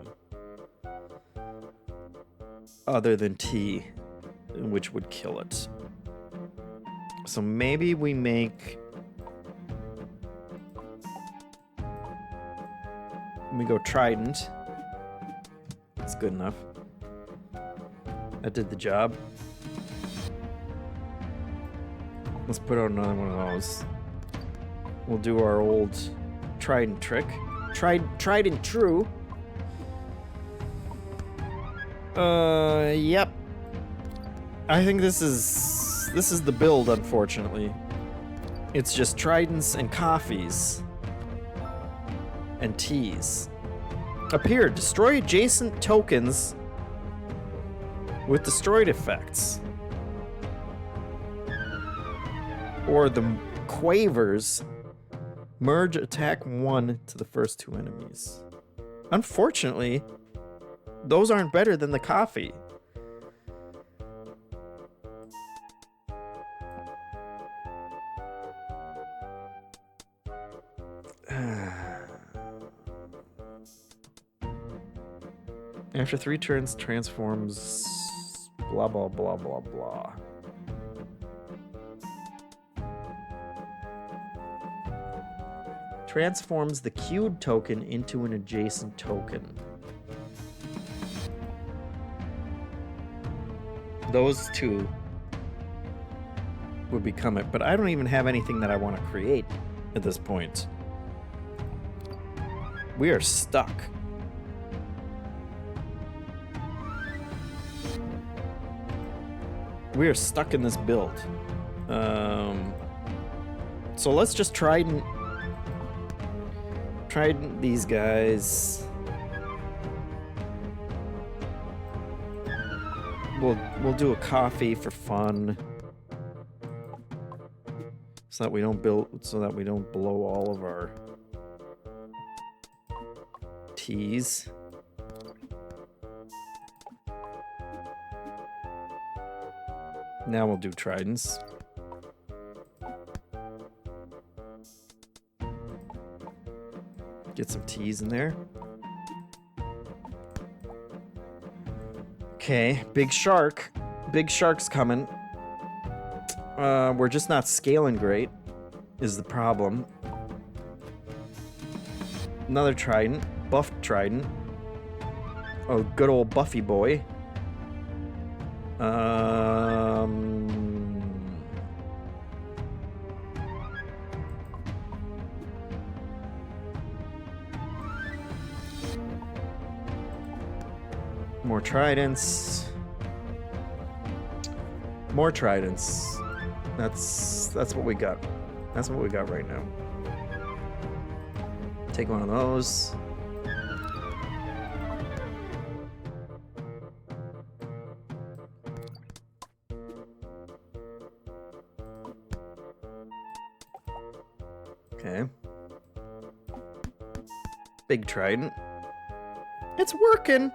Other than tea, which would kill it. So maybe we make... we go trident. That's good enough. That did the job. Let's put out another one of those. We'll do our old trident trick. Tried and true. Yep. I think this is the build, unfortunately. It's just tridents and coffees. And teas. Appear. Destroy adjacent tokens with destroyed effects. Or the quavers. Merge attack 1 to the first 2 enemies. Unfortunately, those aren't better than the coffee. After 3 turns, transforms blah blah blah blah blah. Transforms the queued token into an adjacent token. Those two would become it, but I don't even have anything that I want to create at this point. We are stuck. We are stuck in this build. So let's just try these guys. We'll do a coffee for fun, so that we don't blow all of our teas. Now we'll do tridents. Get some teas in there. Okay, big shark. Big shark's coming. We're just not scaling great, is the problem. Another trident. Buffed trident. Oh, good old Buffy boy. More tridents. More tridents. That's what we got. That's what we got right now. Take one of those. Okay. Big trident. It's working.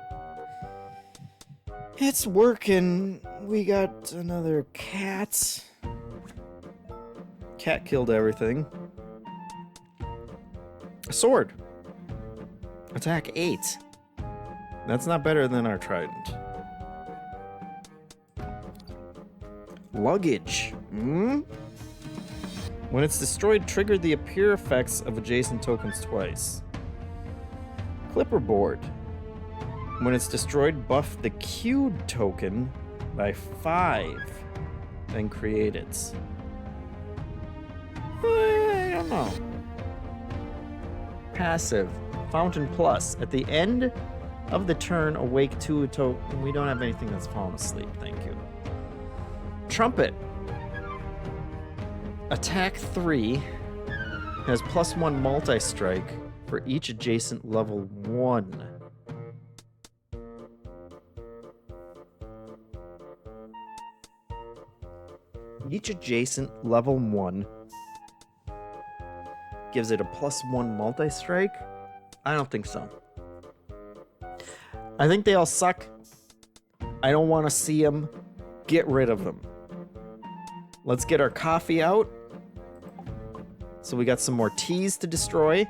It's working. We got another cat. Cat killed everything. A sword. Attack 8. That's not better than our trident. Luggage. When it's destroyed, trigger the appear effects of adjacent tokens twice. Clipperboard. When it's destroyed, buff the queued token by 5. Then create it. I don't know. Passive. Fountain Plus. At the end of the turn, awake to a token. We don't have anything that's fallen asleep. Thank you. Trumpet. Attack 3 has +1 multi-strike for each adjacent level 1. Each adjacent level 1 gives it a +1 multi-strike? I don't think so. I think they all suck. I don't want to see them. Get rid of them. Let's get our coffee out. So we got some more teas to destroy.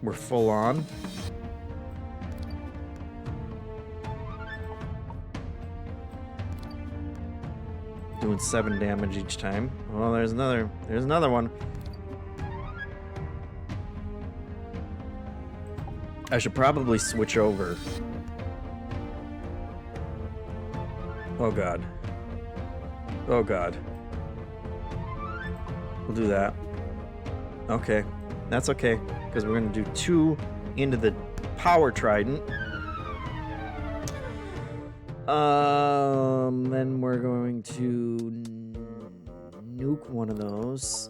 We're full on. Doing 7 damage each time. Oh, there's another one. I should probably switch over. Oh god. Oh god. We'll do that. Okay. That's okay, because we're gonna do 2 into the power trident. Then we're going to nuke one of those.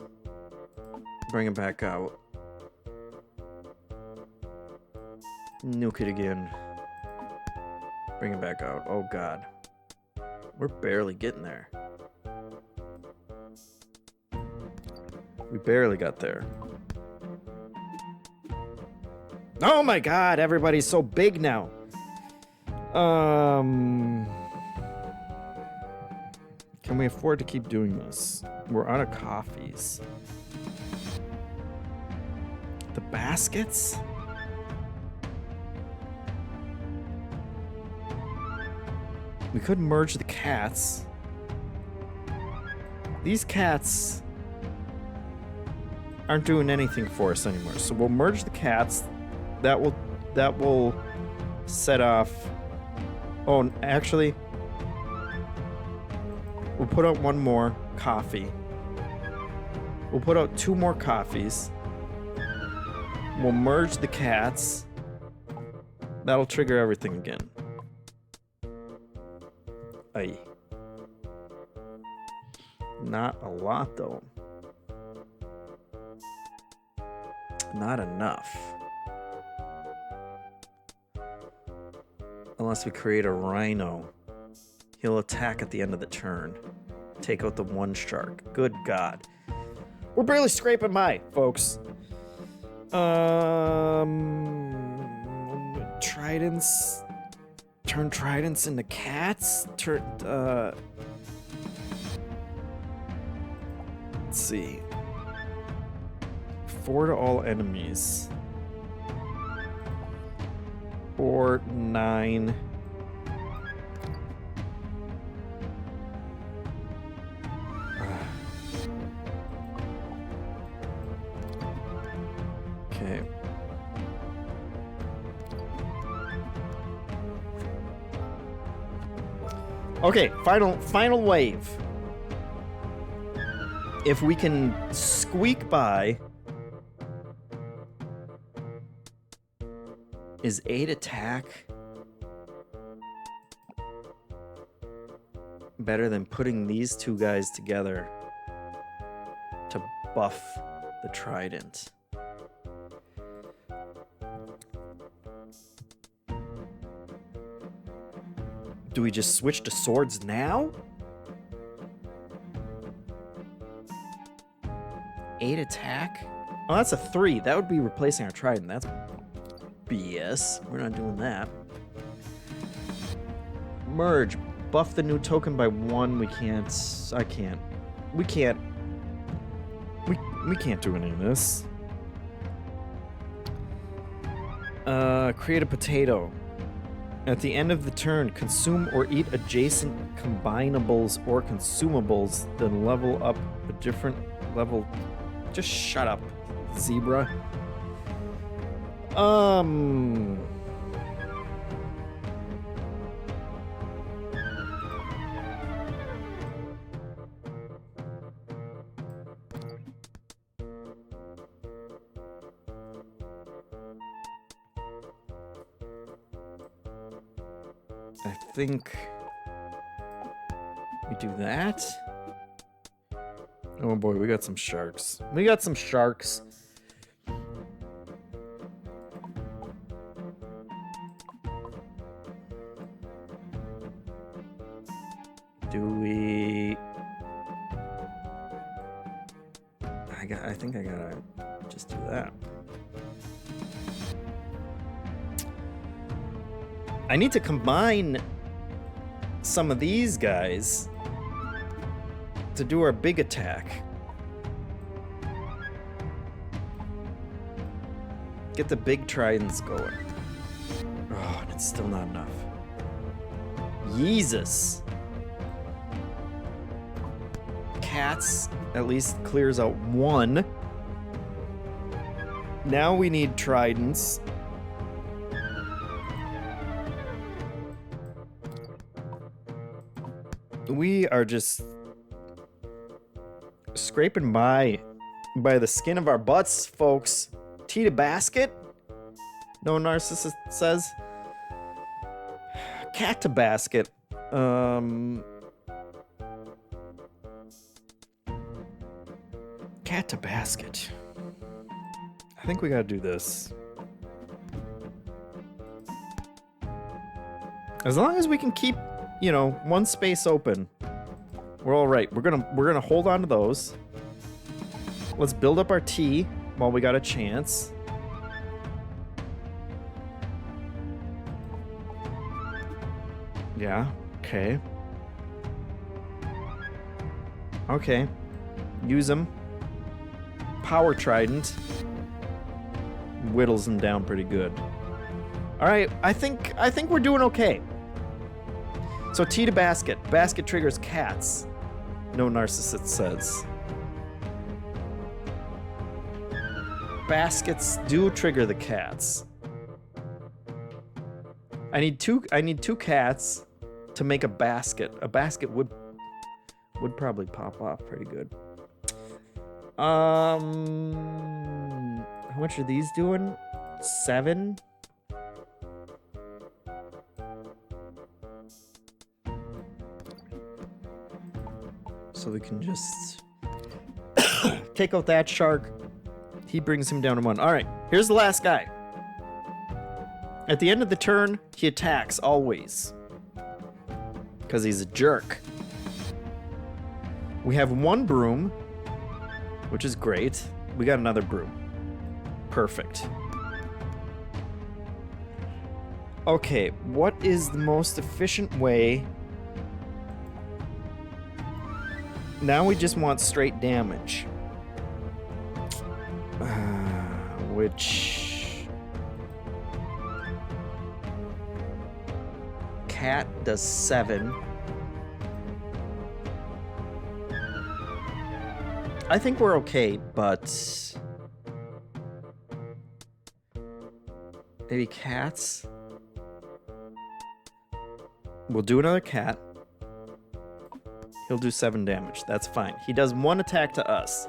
Bring it back out. Nuke it again. Bring it back out. Oh god. We're barely getting there. We barely got there. Oh my god, everybody's so big now. Can we afford to keep doing this? We're out of coffees. The baskets? We could merge the cats. These cats aren't doing anything for us anymore. So we'll merge the cats. That will set off. Oh, actually, we'll put out one more coffee. We'll put out 2 more coffees. We'll merge the cats. That'll trigger everything again. Aye. Not a lot, though. Not enough. Unless we create a rhino. He'll attack at the end of the turn. Take out the 1 shark. Good God. We're barely scraping by, folks. Tridents. Turn tridents into cats? Let's see. 4 to all enemies. Or 9. Okay. Okay, final wave. If we can squeak by, is 8 attack better than putting these 2 guys together to buff the trident? Do we just switch to swords now? 8 attack? Oh, that's a 3. That would be replacing our trident. That's BS. We're not doing that. Merge. Buff the new token by 1. We can't. I can't. We can't. We can't do any of this. Create a potato. At the end of the turn, consume or eat adjacent combinables or consumables, then level up a different level. Just shut up, zebra. I think we do that. Oh boy, we got some sharks. We got some sharks. Do we... I think I gotta just do that. I need to combine some of these guys to do our big attack. Get the big tridents going. Oh, and it's still not enough. Jesus. Cats at least clears out 1. Now we need tridents. We are just scraping by the skin of our butts, folks. Tea to basket? No narcissist says. Cat to basket. Cat to basket. I think we gotta do this. As long as we can keep, you know, 1 space open, we're all right. We're gonna hold on to those. Let's build up our tea while we got a chance. Yeah. Okay. Okay. Use them. Power trident. whittles them down pretty good. All right, I think we're doing okay. So T to basket. Basket triggers cats. No narcissist says. Baskets do trigger the cats. I need two cats to make a basket. A basket would probably pop off pretty good. How much are these doing? 7? So we can just take out that shark. He brings him down to 1. All right, here's the last guy. At the end of the turn, he attacks always. Because he's a jerk. We have 1 broom, which is great. We got another broom. Perfect. Okay, what is the most efficient way? Now we just want straight damage. Which... Cat does 7. I think we're okay, but... Maybe cats? We'll do another cat. He'll do 7 damage. That's fine. He does 1 attack to us.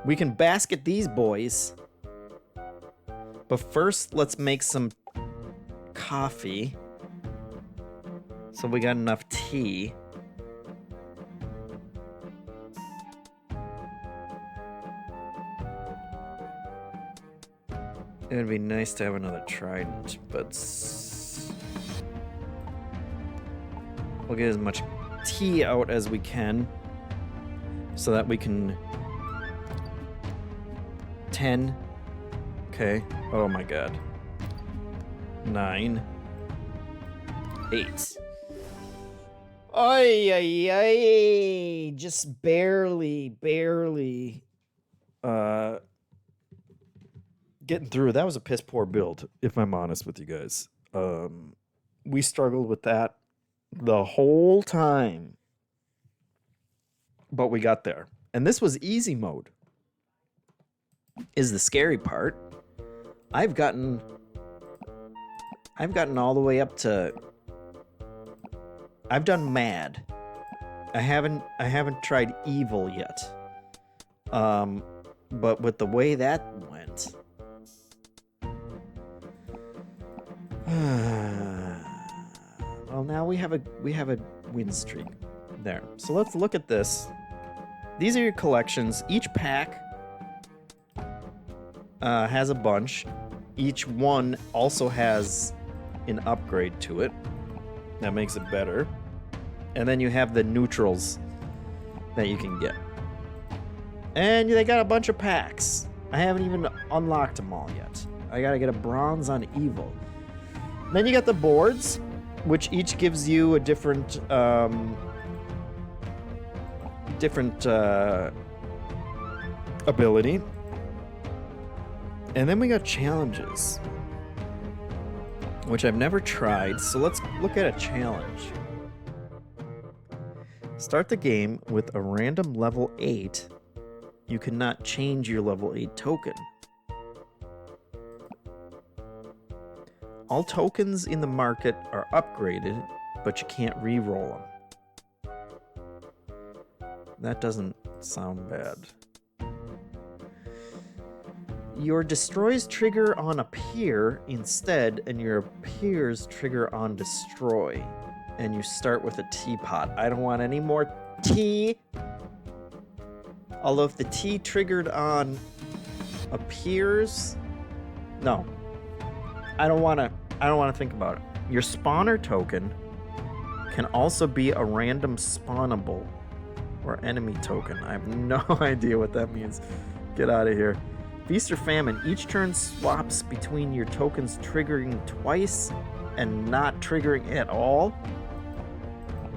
We can basket these boys. But first, let's make some coffee. So we got enough tea. It'd be nice to have another trident, but we'll get as much tea out as we can so that we can 10. Okay. Oh my god. 9. 8. Ay, ay, ay. Just barely getting through. That was a piss poor build, if I'm honest with you guys. We struggled with that the whole time. But we got there. And this was easy mode. Is the scary part. I've gotten all the way up to... I've done mad. I haven't tried evil yet. But with the way that went... Well, now we have a win streak there. So let's look at this. These are your collections. Each pack has a bunch. Each one also has an upgrade to it that makes it better. And then you have the neutrals that you can get. And they got a bunch of packs. I haven't even unlocked them all yet. I gotta get a bronze on evil. Then you got the boards, which each gives you a different ability. And then we got challenges, which I've never tried, so let's look at a challenge. Start the game with a random level 8. You cannot change your level 8 token. All tokens in the market are upgraded, but you can't re-roll them. That doesn't sound bad. Your destroys trigger on appear instead, and your appears trigger on destroy. And you start with a teapot. I don't want any more tea. Although if the tea triggered on appears... No. I don't want to think about it. Your spawner token can also be a random spawnable or enemy token. I have no idea what that means. Get out of here. Feast or famine. Each turn swaps between your tokens triggering twice and not triggering at all.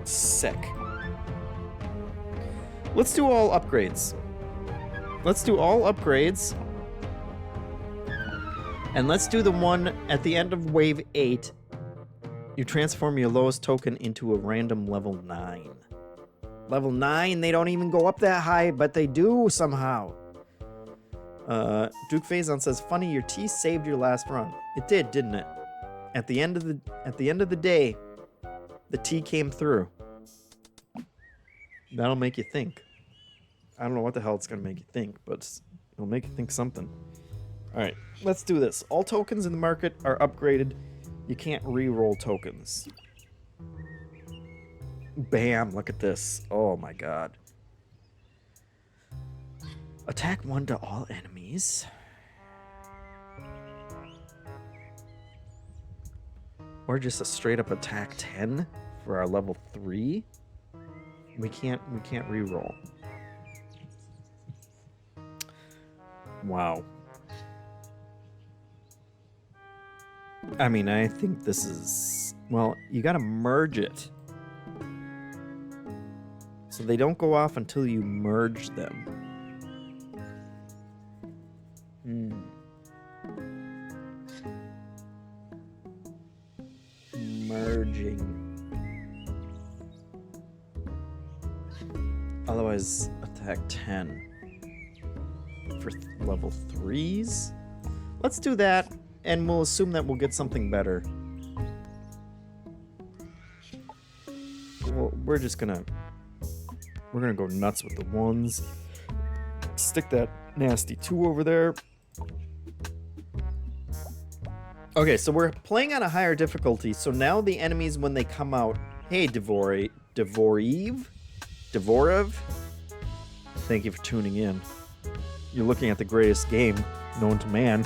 Sick. Let's do all upgrades. And let's do the one at the end of wave 8. You transform your lowest token into a random level 9. Level 9, they don't even go up that high, but they do somehow. Duke Phazon says, funny, your T saved your last run. It did, didn't it? At the end of the day, the T came through. That'll make you think. I don't know what the hell it's gonna make you think, but it'll make you think something. Alright, let's do this. All tokens in the market are upgraded. You can't re-roll tokens. Bam, look at this. Oh my god. Attack 1 to all enemies. Or just a straight up attack 10 for our level 3. We can't re-roll. Wow. I mean, I think this is... Well, you gotta merge it. So they don't go off until you merge them. Merging. Otherwise, attack 10 for level 3s. Let's do that, and we'll assume that we'll get something better. Well, we're gonna go nuts with the 1s. Stick that nasty 2 over there. Okay, so we're playing on a higher difficulty, so now the enemies, when they come out... Hey, Devorev? Thank you for tuning in. You're looking at the greatest game known to man.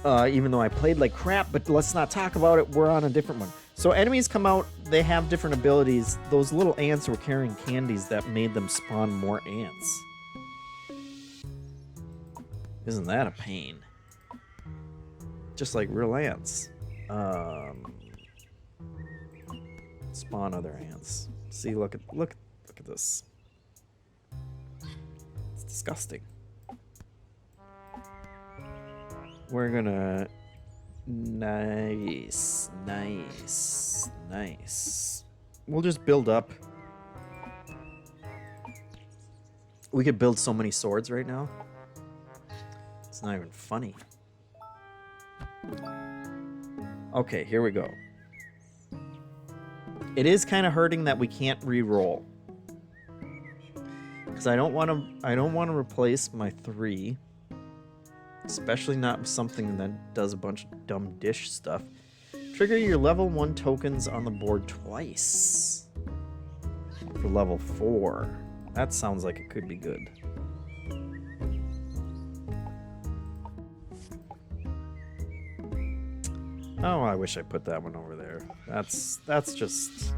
Even though I played like crap, but let's not talk about it. We're on a different one. So enemies come out, they have different abilities. Those little ants were carrying candies that made them spawn more ants. Isn't that a pain? Just like real ants. Spawn other ants. See, look at this. It's disgusting. We're gonna... Nice. We'll just build up. We could build so many swords right now. It's not even funny. Okay, here we go. It is kind of hurting that we can't re-roll. Because I don't want to replace my 3. Especially not with something that does a bunch of dumb dish stuff. Trigger your level 1 tokens on the board twice. For level 4. That sounds like it could be good. Oh, I wish I put that one over there. That's just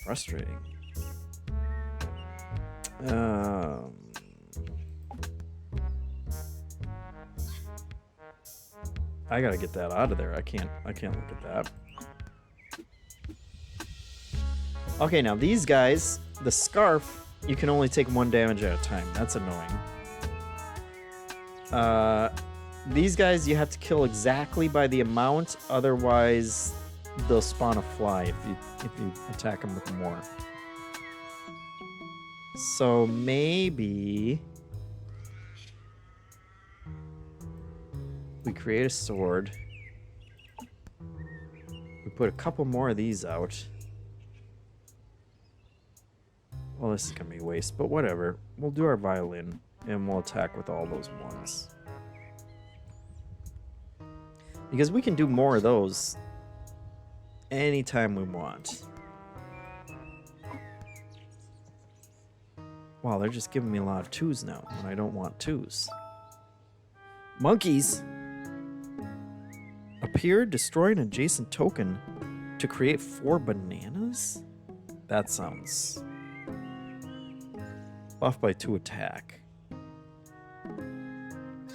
frustrating. I gotta get that out of there. I can't look at that. Okay, now these guys, the scarf, you can only take 1 damage at a time. That's annoying. These guys you have to kill exactly by the amount, otherwise they'll spawn a fly if you attack them with more. So maybe we create a sword. We put a couple more of these out. Well, this is gonna be a waste, but whatever. We'll do our violin and we'll attack with all those 1s. Because we can do more of those anytime we want. Wow, they're just giving me a lot of 2s now when I don't want 2s. Monkeys! Appear, destroy an adjacent token to create 4 bananas? That sounds... Buff by 2 attack.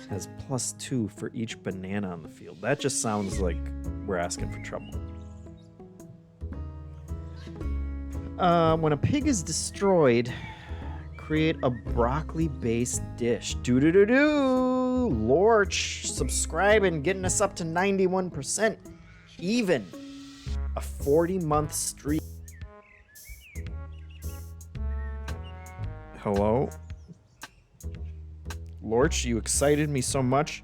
Has +2 for each banana on the field. That just sounds like we're asking for trouble. When a pig is destroyed, create a broccoli-based dish. Do-do-do-do! Lorch subscribing, getting us up to 91%. Even. A 40-month streak. Hello? Lorch, you excited me so much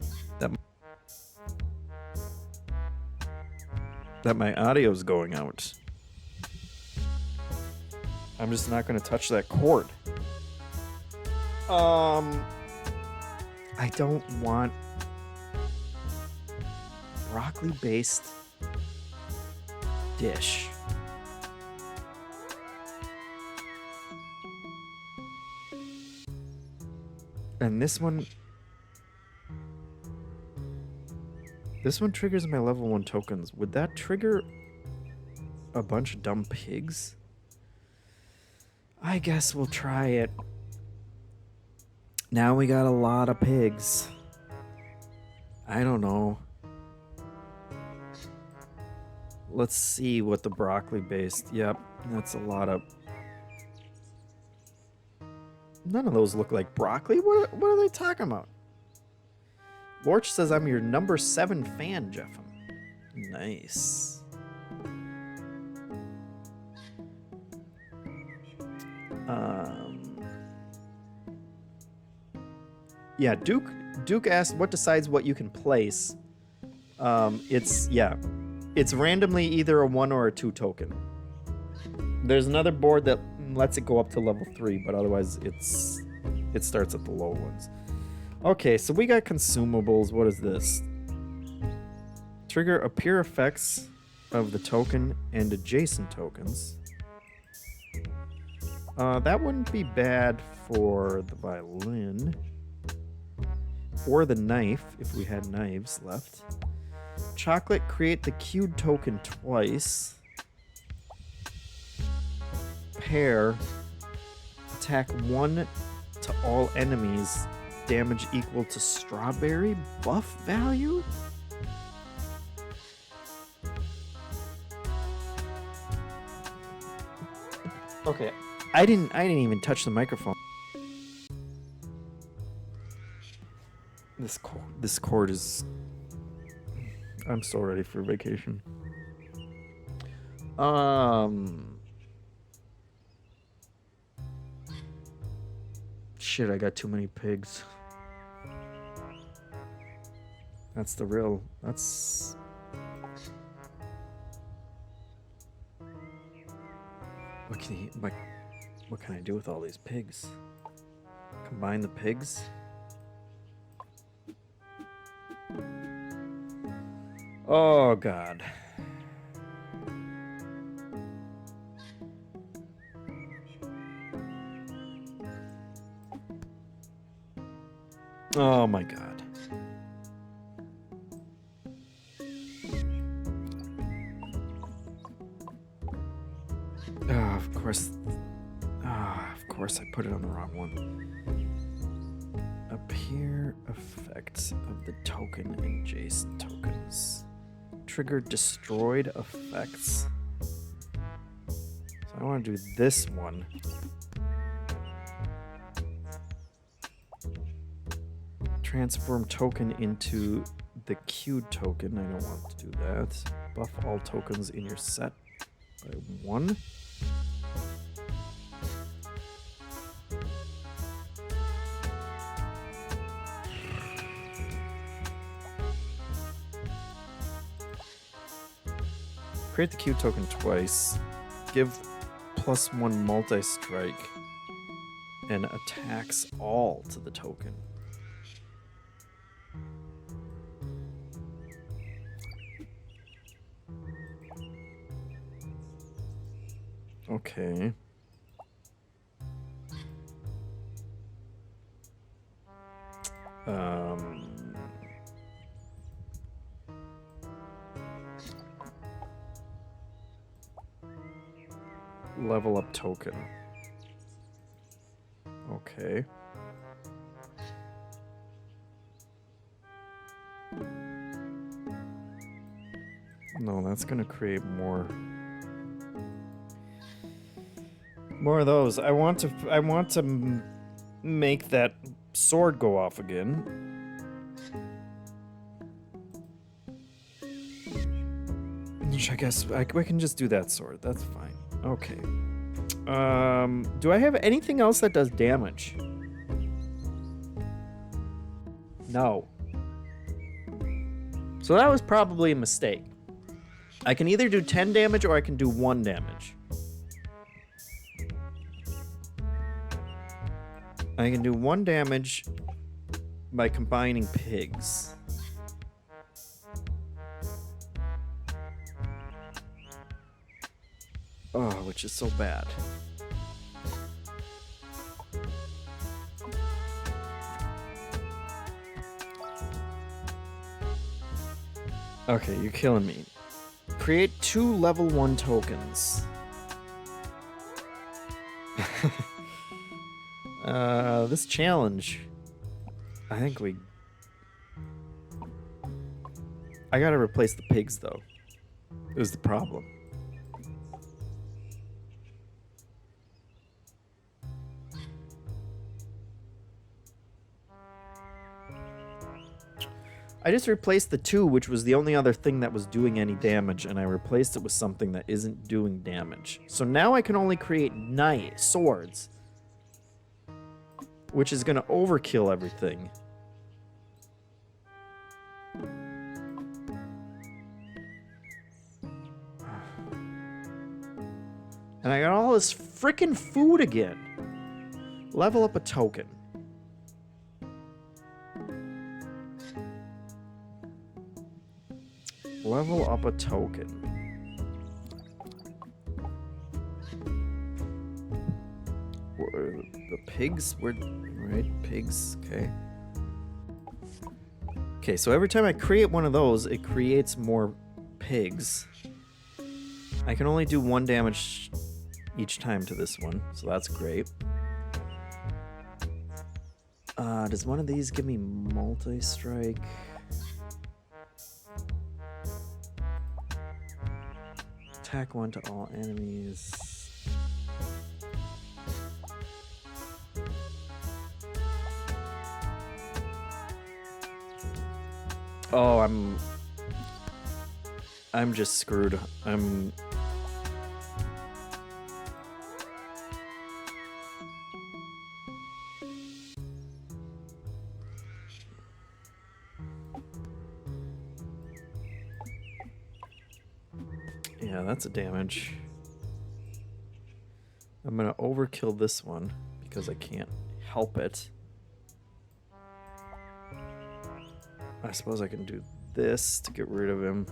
that my audio's going out. I'm just not going to touch that cord. I don't want broccoli-based dish. And this one triggers my level 1 tokens. Would that trigger a bunch of dumb pigs? I guess we'll try it. Now we got a lot of pigs. I don't know. Let's see what the broccoli based. Yep, that's a lot of... None of those look like broccoli. What are they talking about? Lorch says I'm your number 7 fan, JeffM. Nice. Yeah, Duke asked what decides what you can place. It's randomly either a 1 or a 2 token. There's another board that lets it go up to level 3, but otherwise it starts at the low ones. Okay, so we got consumables. What is this? Trigger appear effects of the token and adjacent tokens. That wouldn't be bad for the violin. Or the knife, if we had knives left. Chocolate, create the queued token twice. Pear, attack 1 to all enemies. Damage equal to strawberry buff value? Okay, I didn't even touch the microphone. This cord is... I'm so ready for vacation. Shit, I got too many pigs. That's... What can I do with all these pigs? Combine the pigs? Oh, God. Oh, my God. Of course I put it on the wrong one. Appear effects of the token and adjacent tokens. Trigger destroyed effects. So I want to do this one. Transform token into the queued token. I don't want to do that. Buff all tokens in your set by 1. Create the queue token twice. Give +1 multi-strike. And attacks all to the token. Okay. Level up token. Okay. No, that's gonna create more of those. I want to make that sword go off again. Which I guess we can just do that sword. That's fine. Okay. Do I have anything else that does damage? No. So that was probably a mistake. I can either do 10 damage or I can do 1 damage. I can do 1 damage by combining pigs. Oh, which is so bad. Okay, you're killing me. Create 2 level 1 tokens. This challenge, I think I gotta replace the pigs though. Is the problem. I just replaced the 2, which was the only other thing that was doing any damage, and I replaced it with something that isn't doing damage. So now I can only create swords, which is going to overkill everything. And I got all this frickin' food again. Level up a token. Level up a token. The pigs were right. Pigs. Okay. Okay. So every time I create one of those, it creates more pigs. I can only do 1 damage each time to this one, so that's great. Does one of these give me multi-strike? Attack 1 to all enemies. Oh, I'm just screwed. Yeah, that's a damage. I'm gonna overkill this one because I can't help it. I suppose I can do this to get rid of him.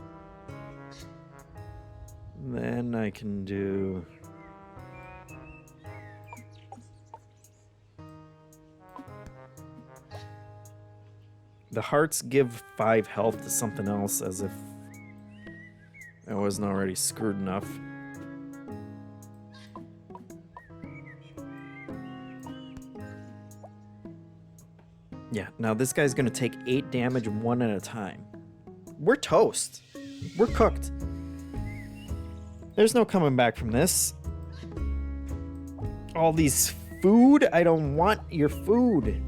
Then I can do... The hearts give 5 health to something else, as if I wasn't already screwed enough. Yeah, now this guy's gonna take 8 damage 1 at a time. We're toast. We're cooked. There's no coming back from this. All these food? I don't want your food.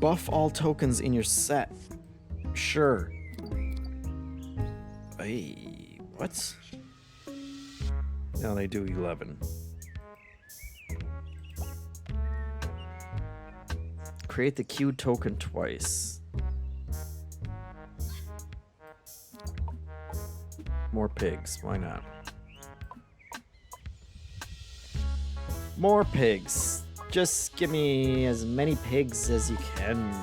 Buff all tokens in your set. Sure. Hey, what? Now they do 11. Create the Q token twice. More pigs, why not? More pigs. Just give me as many pigs as you can.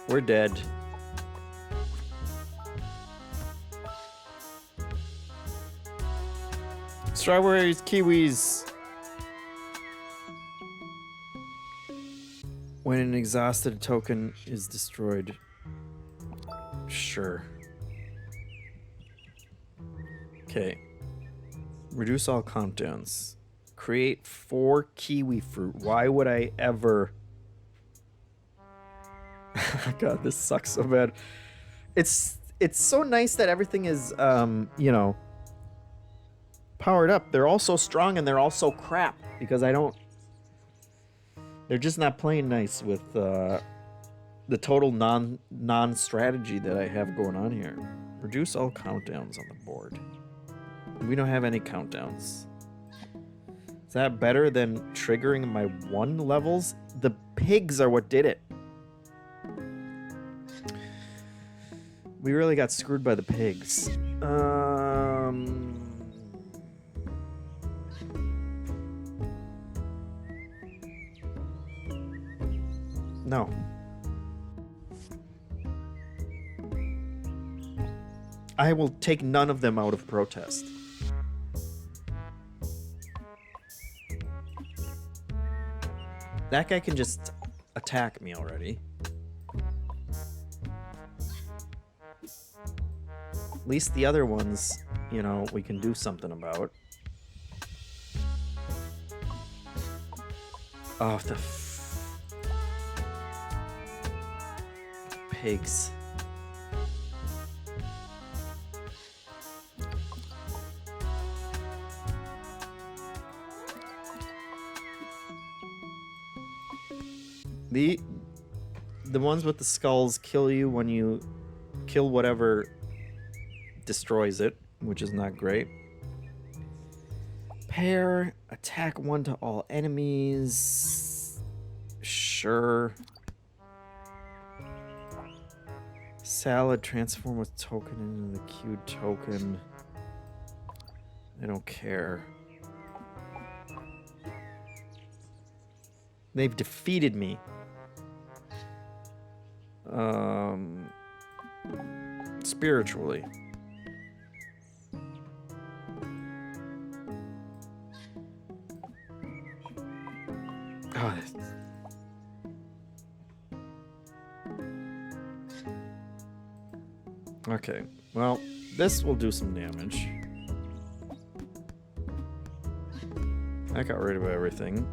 We're dead. Strawberries, kiwis. When an exhausted token is destroyed. Sure. Okay. Reduce all countdowns. Create 4 kiwi fruit. Why would I ever... God, this sucks so bad. It's so nice that everything is, you know, powered up. They're all so strong and they're all so crap because I don't They're just not playing nice with the total non-strategy that I have going on here. Reduce all countdowns on the board. We don't have any countdowns. Is that better than triggering my 1 levels? The pigs are what did it. We really got screwed by the pigs. No. I will take none of them out of protest. That guy can just attack me already. At least the other ones, you know, we can do something about. Oh, the pigs. The ones with the skulls kill you when you kill whatever destroys it, which is not great. Pair, attack 1 to all enemies. Sure. Salad, transform with token into the queued token. I don't care. They've defeated me. Spiritually. Oh, okay, well, this will do some damage. I got rid of everything.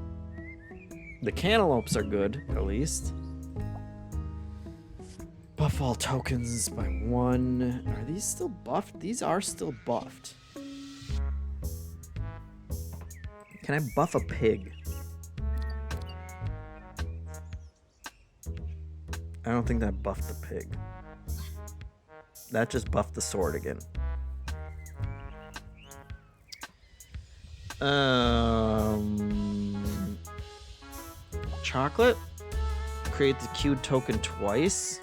The cantaloupes are good, at least. Buff all tokens by 1. Are these still buffed? These are still buffed. Can I buff a pig? I don't think that buffed the pig. That just buffed the sword again. Chocolate? Create the queued token twice.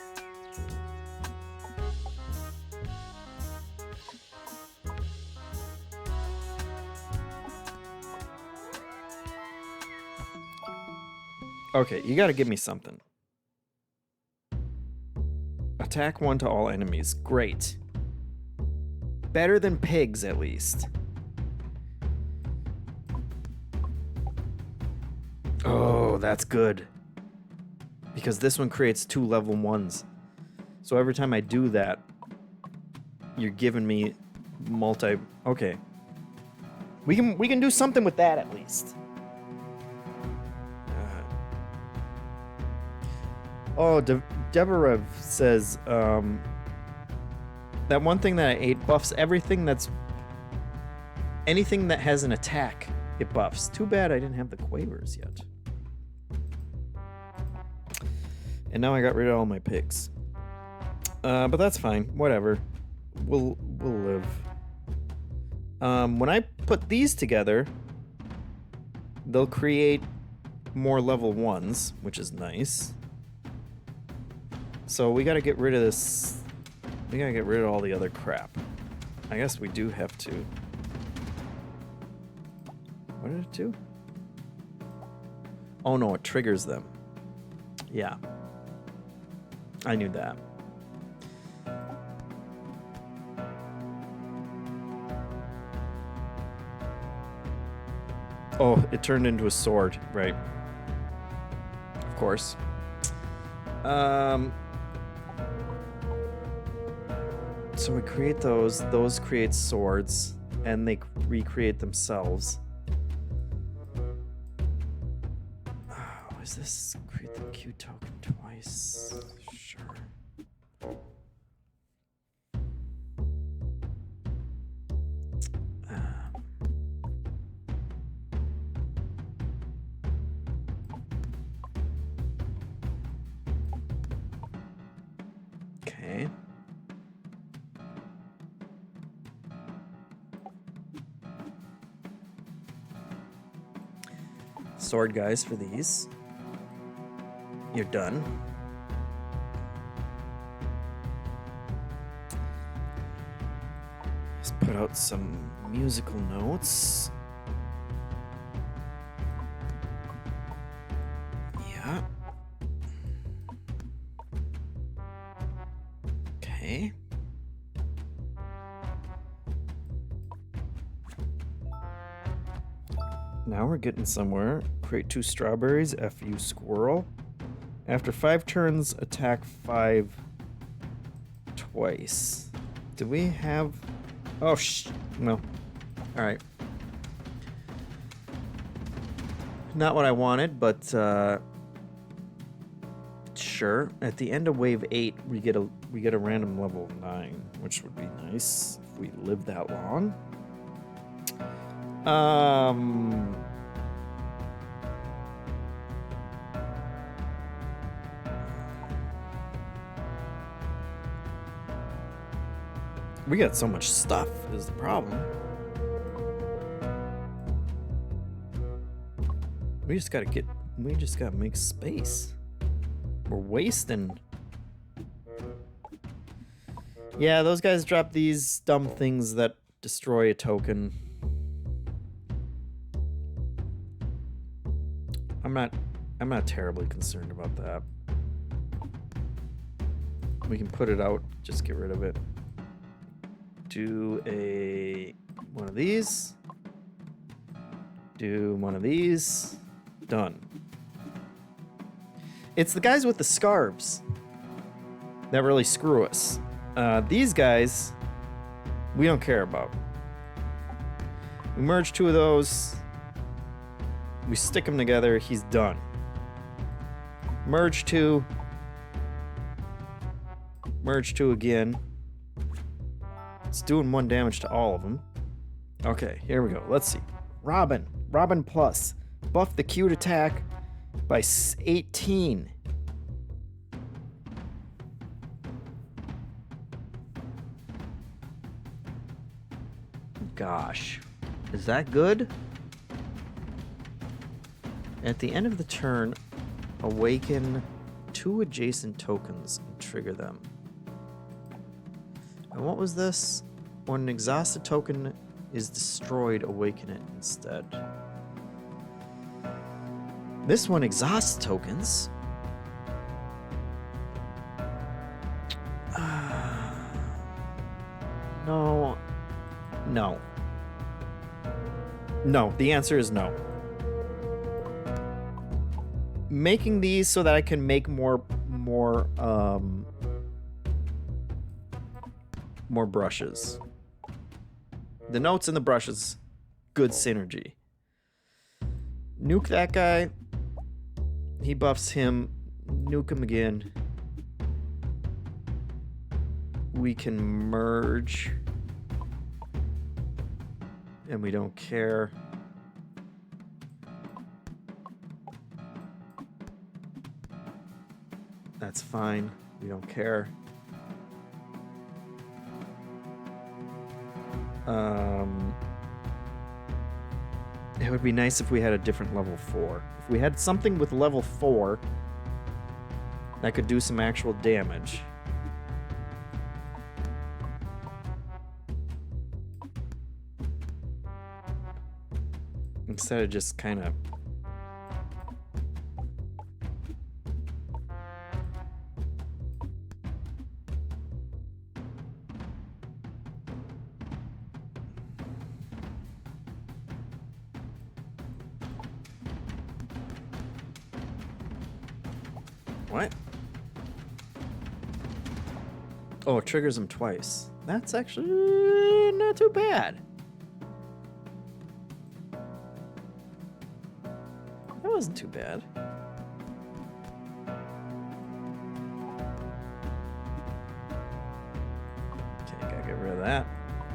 Okay, you gotta give me something. Attack 1 to all enemies. Great. Better than pigs, at least. Oh, that's good. Because this one creates 2 level 1s. So every time I do that, you're giving me multi... Okay. We can do something with that, at least. Oh, Deborah says, that one thing that I ate buffs everything that's... Anything that has an attack, it buffs. Too bad I didn't have the quavers yet. And now I got rid of all my pigs. But that's fine. Whatever. We'll live. When I put these together, they'll create more level 1s, which is nice. So we gotta get rid of this. We gotta get rid of all the other crap. I guess we do have to. What did it do? Oh no, it triggers them. Yeah. I knew that. Oh, it turned into a sword, right? Of course. So we create those create swords, and they recreate themselves. Oh, is this create the Q token twice? Sure. Okay. Sword guys for these. You're done. Let's put out some musical notes. Yeah. Okay. Now we're getting somewhere. Create 2 strawberries, FU squirrel. After 5 turns, attack 5 twice. Do we have... Oh, no. Alright. Not what I wanted, but sure. At the end of wave 8, we get a random level 9, which would be nice if we live that long. We got so much stuff is the problem. We just gotta make space. We're wasting. Yeah, those guys drop these dumb things that destroy a token. I'm not terribly concerned about that. We can put it out, just get rid of it. Do one of these. Do one of these. Done. It's the guys with the scarves that really screw us. These guys, we don't care about. We merge 2 of those. We stick them together. He's done. Merge 2. Merge 2 again. It's doing 1 damage to all of them. Okay, here we go. Let's see. Robin. Robin plus. Buff the cute attack by 18. Gosh. Is that good? At the end of the turn, awaken 2 adjacent tokens and trigger them. And what was this? When an exhausted token is destroyed, awaken it instead. This one exhausts tokens. No. No. No, the answer is no. Making these so that I can make more brushes. The notes and the brushes, good synergy. Nuke that guy. He buffs him. Nuke him again. We can merge. And we don't care. That's fine. We don't care. It would be nice if we had a different level 4. If we had something with level 4 that could do some actual damage. Instead of just kind of... What? Oh, it triggers him twice. That's actually not too bad. That wasn't too bad. Okay, gotta get rid of that.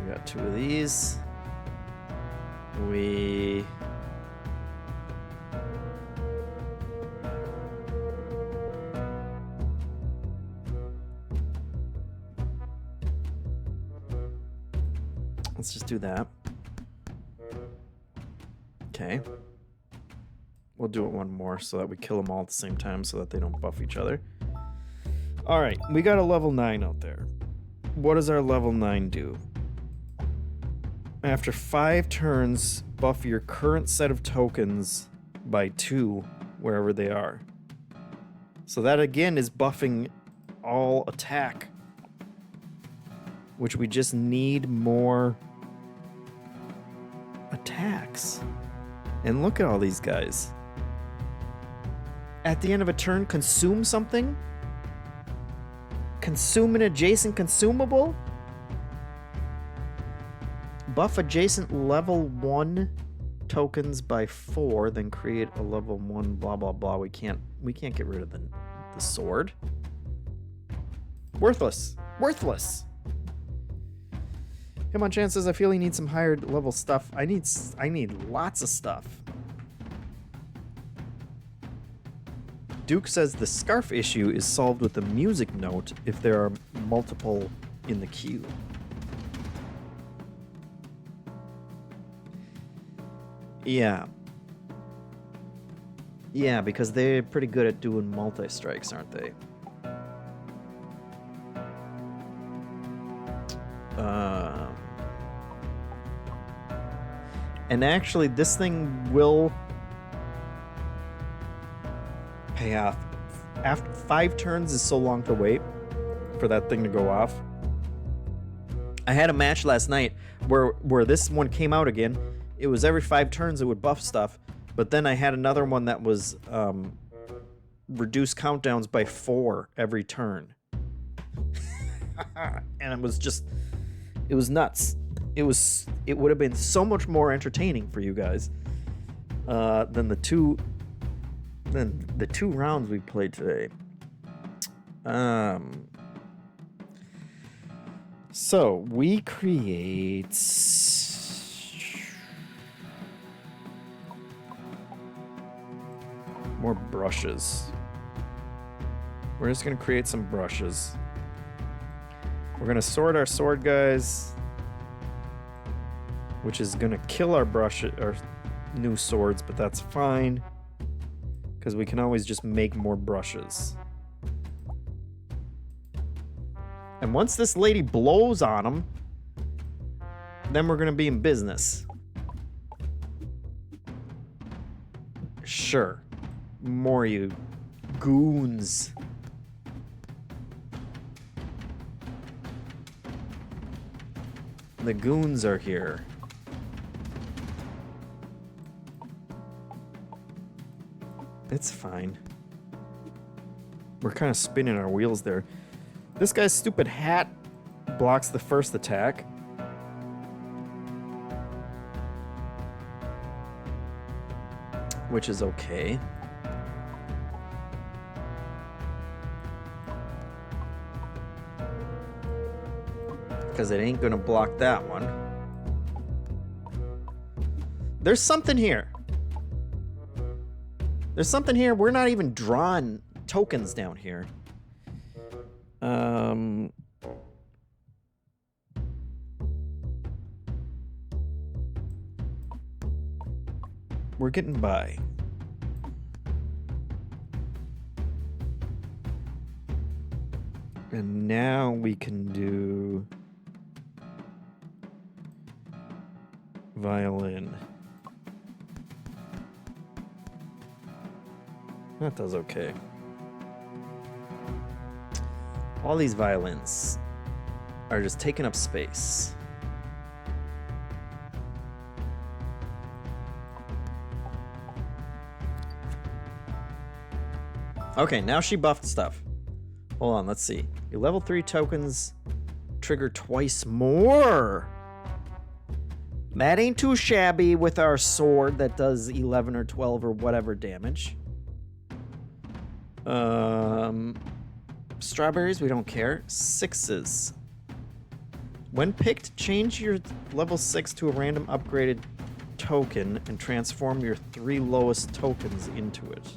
We got 2 of these. Let's just do that. Okay. We'll do it one more so that we kill them all at the same time so that they don't buff each other. Alright, we got a level 9 out there. What does our level 9 do? After 5 turns, buff your current set of tokens by 2 wherever they are. So that again is buffing all attack. Which we just need more attacks. And look at all these guys. At the end of a turn, consume something? Consume an adjacent consumable? Buff adjacent level 1 tokens by 4, then create a level 1 blah blah blah. We can't get rid of the sword. Worthless. Worthless. Come on, chances. I feel he needs some higher level stuff. I need lots of stuff. Duke says the scarf issue is solved with a music note if there are multiple in the queue. Yeah. Yeah, because they're pretty good at doing multi-strikes, aren't they? And actually, this thing will pay off. After 5 turns is so long to wait for that thing to go off. I had a match last night where this one came out again. It was every 5 turns it would buff stuff, but then I had another one that was reduce countdowns by 4 every turn. And it was nuts. It would have been so much more entertaining for you guys than the two rounds we played today. So we create more brushes. We're just gonna create some brushes. We're gonna sort our sword guys, which is gonna kill our new swords, but that's fine because we can always just make more brushes. And once this lady blows on them, then we're gonna be in business. Sure. More you goons. The goons are here. It's fine. We're kind of spinning our wheels there. This guy's stupid hat blocks the first attack. Which is okay. Because it ain't gonna block that one. There's something here. There's something here. We're not even drawing tokens down here. We're getting by. And now we can do violin. That does okay. All these violins are just taking up space. Okay, now she buffed stuff. Hold on, let's see. Your level 3 tokens trigger twice more. That ain't too shabby with our sword that does 11 or 12 or whatever damage. Strawberries, we don't care. 6s. When picked, change your level 6 to a random upgraded token and transform your 3 lowest tokens into it.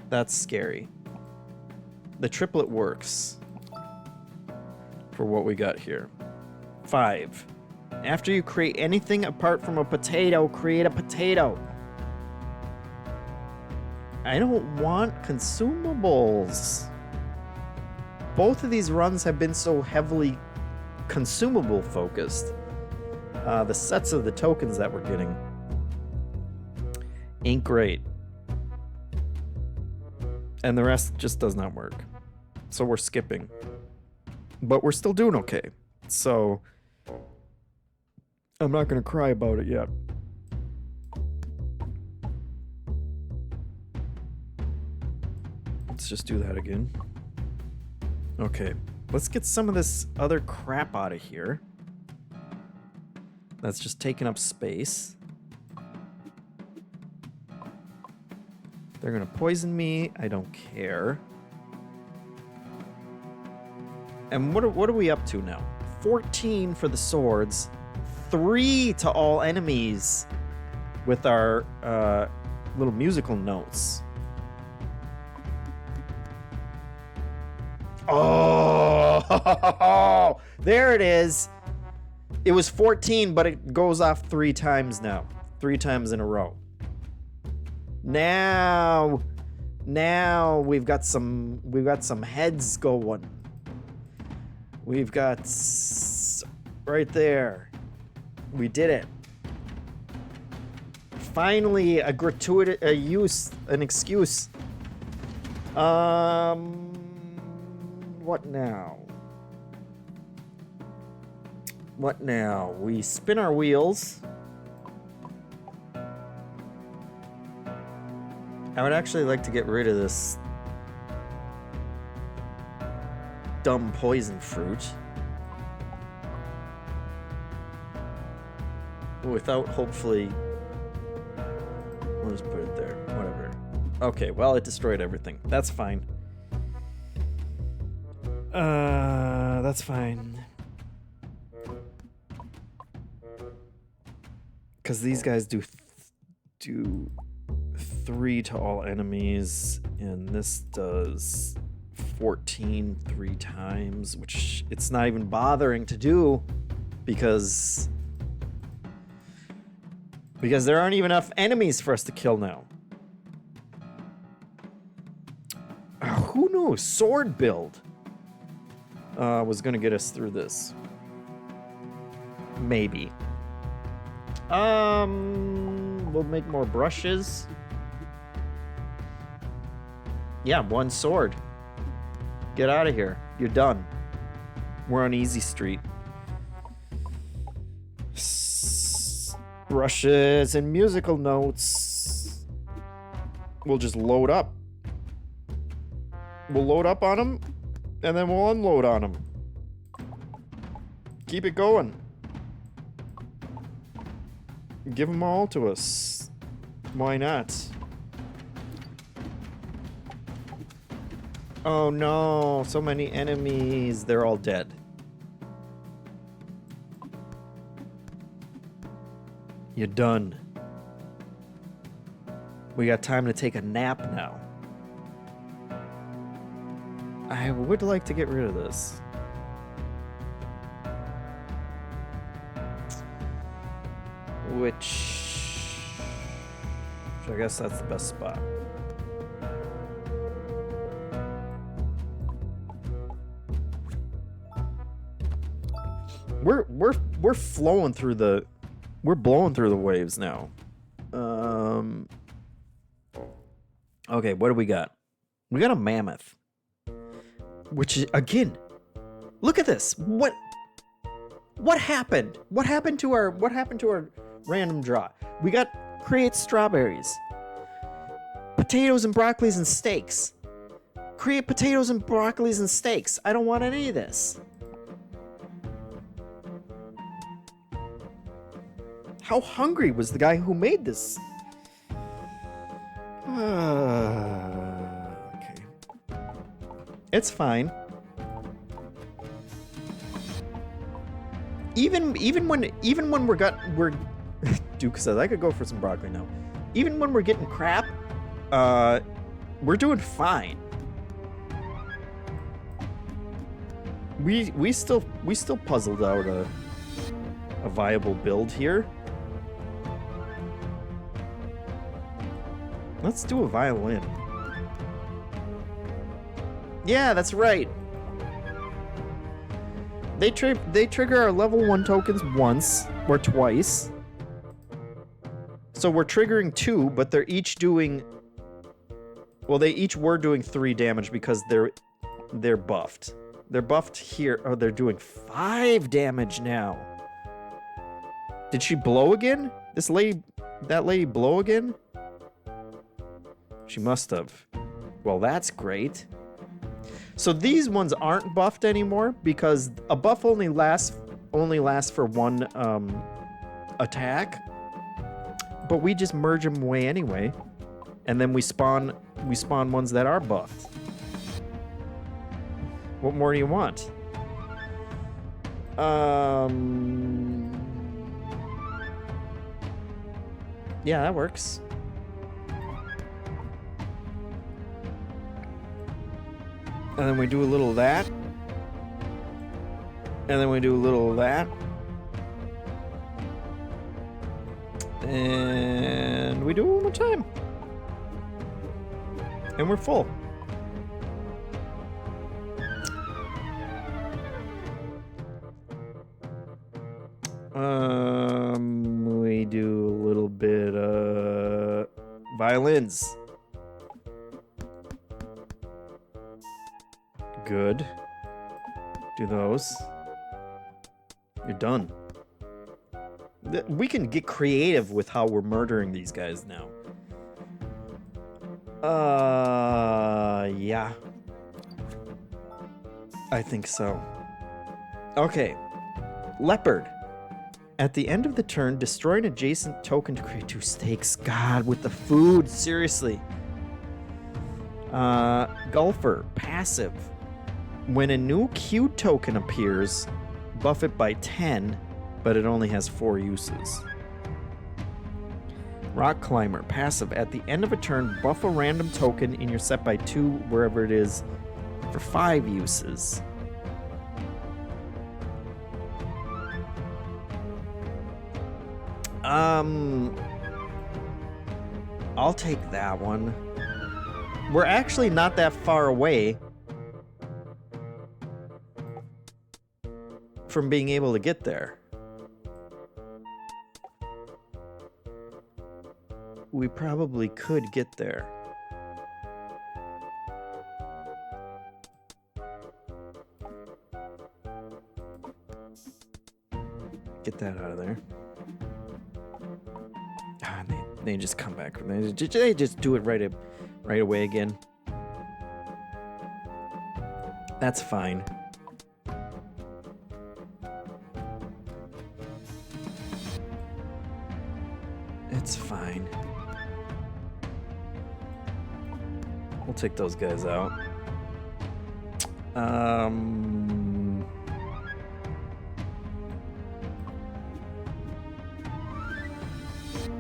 That's scary. The triplet works for what we got here. 5. After you create anything apart from a potato, create a potato. I don't want consumables. Both of these runs have been so heavily consumable focused. The sets of the tokens that we're getting ain't great. And the rest just does not work. So we're skipping. But we're still doing okay. So I'm not gonna cry about it yet. Let's just do that again. Okay, let's get some of this other crap out of here. That's just taking up space. They're gonna poison me. I don't care. And what are we up to now? 14 for the swords. 3 to all enemies with our little musical notes. Oh, there it is. It was 14, but it goes off 3 times now. 3 times in a row. Now we've got some heads going. We've got right there. We did it. Finally, an excuse. What now? What now? We spin our wheels. I would actually like to get rid of this dumb poison fruit. Without hopefully... We'll just put it there. Whatever. Okay, well, it destroyed everything. That's fine. That's fine. Because these guys do 3 to all enemies, and this does 14 3 times, which it's not even bothering to do because there aren't even enough enemies for us to kill now. Who knew sword build was gonna get us through this? Maybe. We'll make more brushes. Yeah, 1 sword. Get out of here. You're done. We're on easy street. Brushes and musical notes. We'll just load up. We'll load up on them, and then we'll unload on them. Keep it going. Give them all to us. Why not? Oh no, so many enemies. They're all dead. You're done. We got time to take a nap now. I would like to get rid of this. Which I guess that's the best spot. We're flowing through the... We're blowing through the waves now. Okay, what do we got? We got a mammoth. Which is, again, look at this. What happened? What happened to our random draw? We got create strawberries. Potatoes and broccolis and steaks. Create potatoes and broccolis and steaks. I don't want any of this. How hungry was the guy who made this? Okay. It's fine. Even when we're Duke says I could go for some broccoli now. Even when we're getting crap, we're doing fine. We still puzzled out a viable build here. Let's do a violin. Yeah, that's right. They trigger our level 1 tokens once or twice. So we're triggering 2, but they're each doing... Well, they each were doing 3 damage because they're buffed. They're buffed here. Oh, they're doing 5 damage now. Did she blow again? That lady blow again? She must have. Well, that's great. So these ones aren't buffed anymore because a buff only lasts for 1 attack. But we just merge them away anyway, and then we spawn ones that are buffed. What more do you want? Yeah, that works. And then we do a little of that. And then we do a little of that. And we do it one more time. And we're full. We do a little bit of violins. Good. Do those. You're done. We can get creative with how we're murdering these guys now. Yeah. I think so. Okay. Leopard. At the end of the turn, destroy an adjacent token to create 2 stakes. God, with the food, seriously. Golfer. Passive. When a new Q token appears, buff it by 10, but it only has 4 uses. Rock Climber. Passive. At the end of a turn, buff a random token in your set by 2, wherever it is, for 5 uses. I'll take that one. We're actually not that far away from being able to get there. We probably could get there. Get that out of there. Ah, they just come back. They just do it right away again. That's fine. It's fine. We'll take those guys out.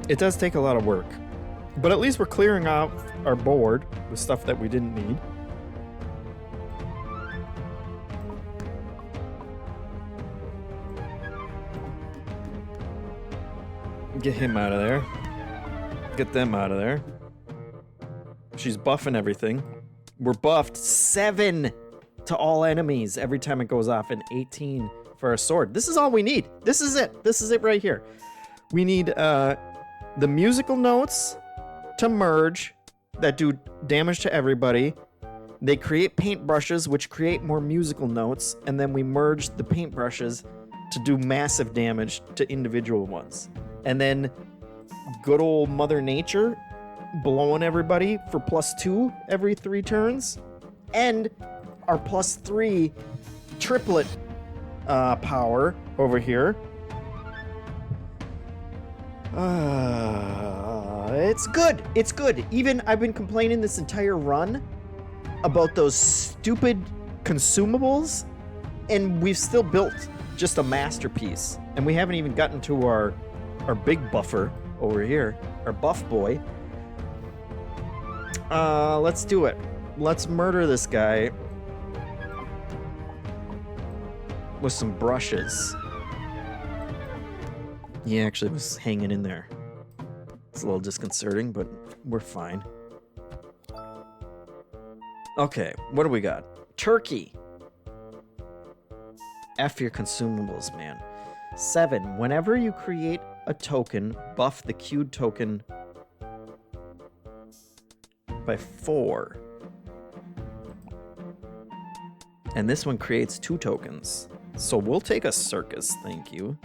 It does take a lot of work, but at least we're clearing out our board with stuff that we didn't need. Get him out of there. Get them out of there. She's buffing everything. We're buffed 7 to all enemies every time it goes off, and 18 for our sword. This is all we need. This is it. This is it right here. We need the musical notes to merge that do damage to everybody. They create paintbrushes, which create more musical notes, and then we merge the paintbrushes to do massive damage to individual ones. And then good old Mother Nature blowing everybody for +2 every 3 turns. And our +3 triplet power over here. It's good. It's good. Even I've been complaining this entire run about those stupid consumables, and we've still built just a masterpiece. And we haven't even gotten to our big buffer over here, our buff boy. Let's do it. Let's murder this guy with some brushes. He actually was hanging in there. It's a little disconcerting, but we're fine. Okay, what do we got? Turkey. F your consumables, man. 7. Whenever you create a token, buff the queued token by 4. And this one creates 2 tokens. So we'll take a circus, thank you.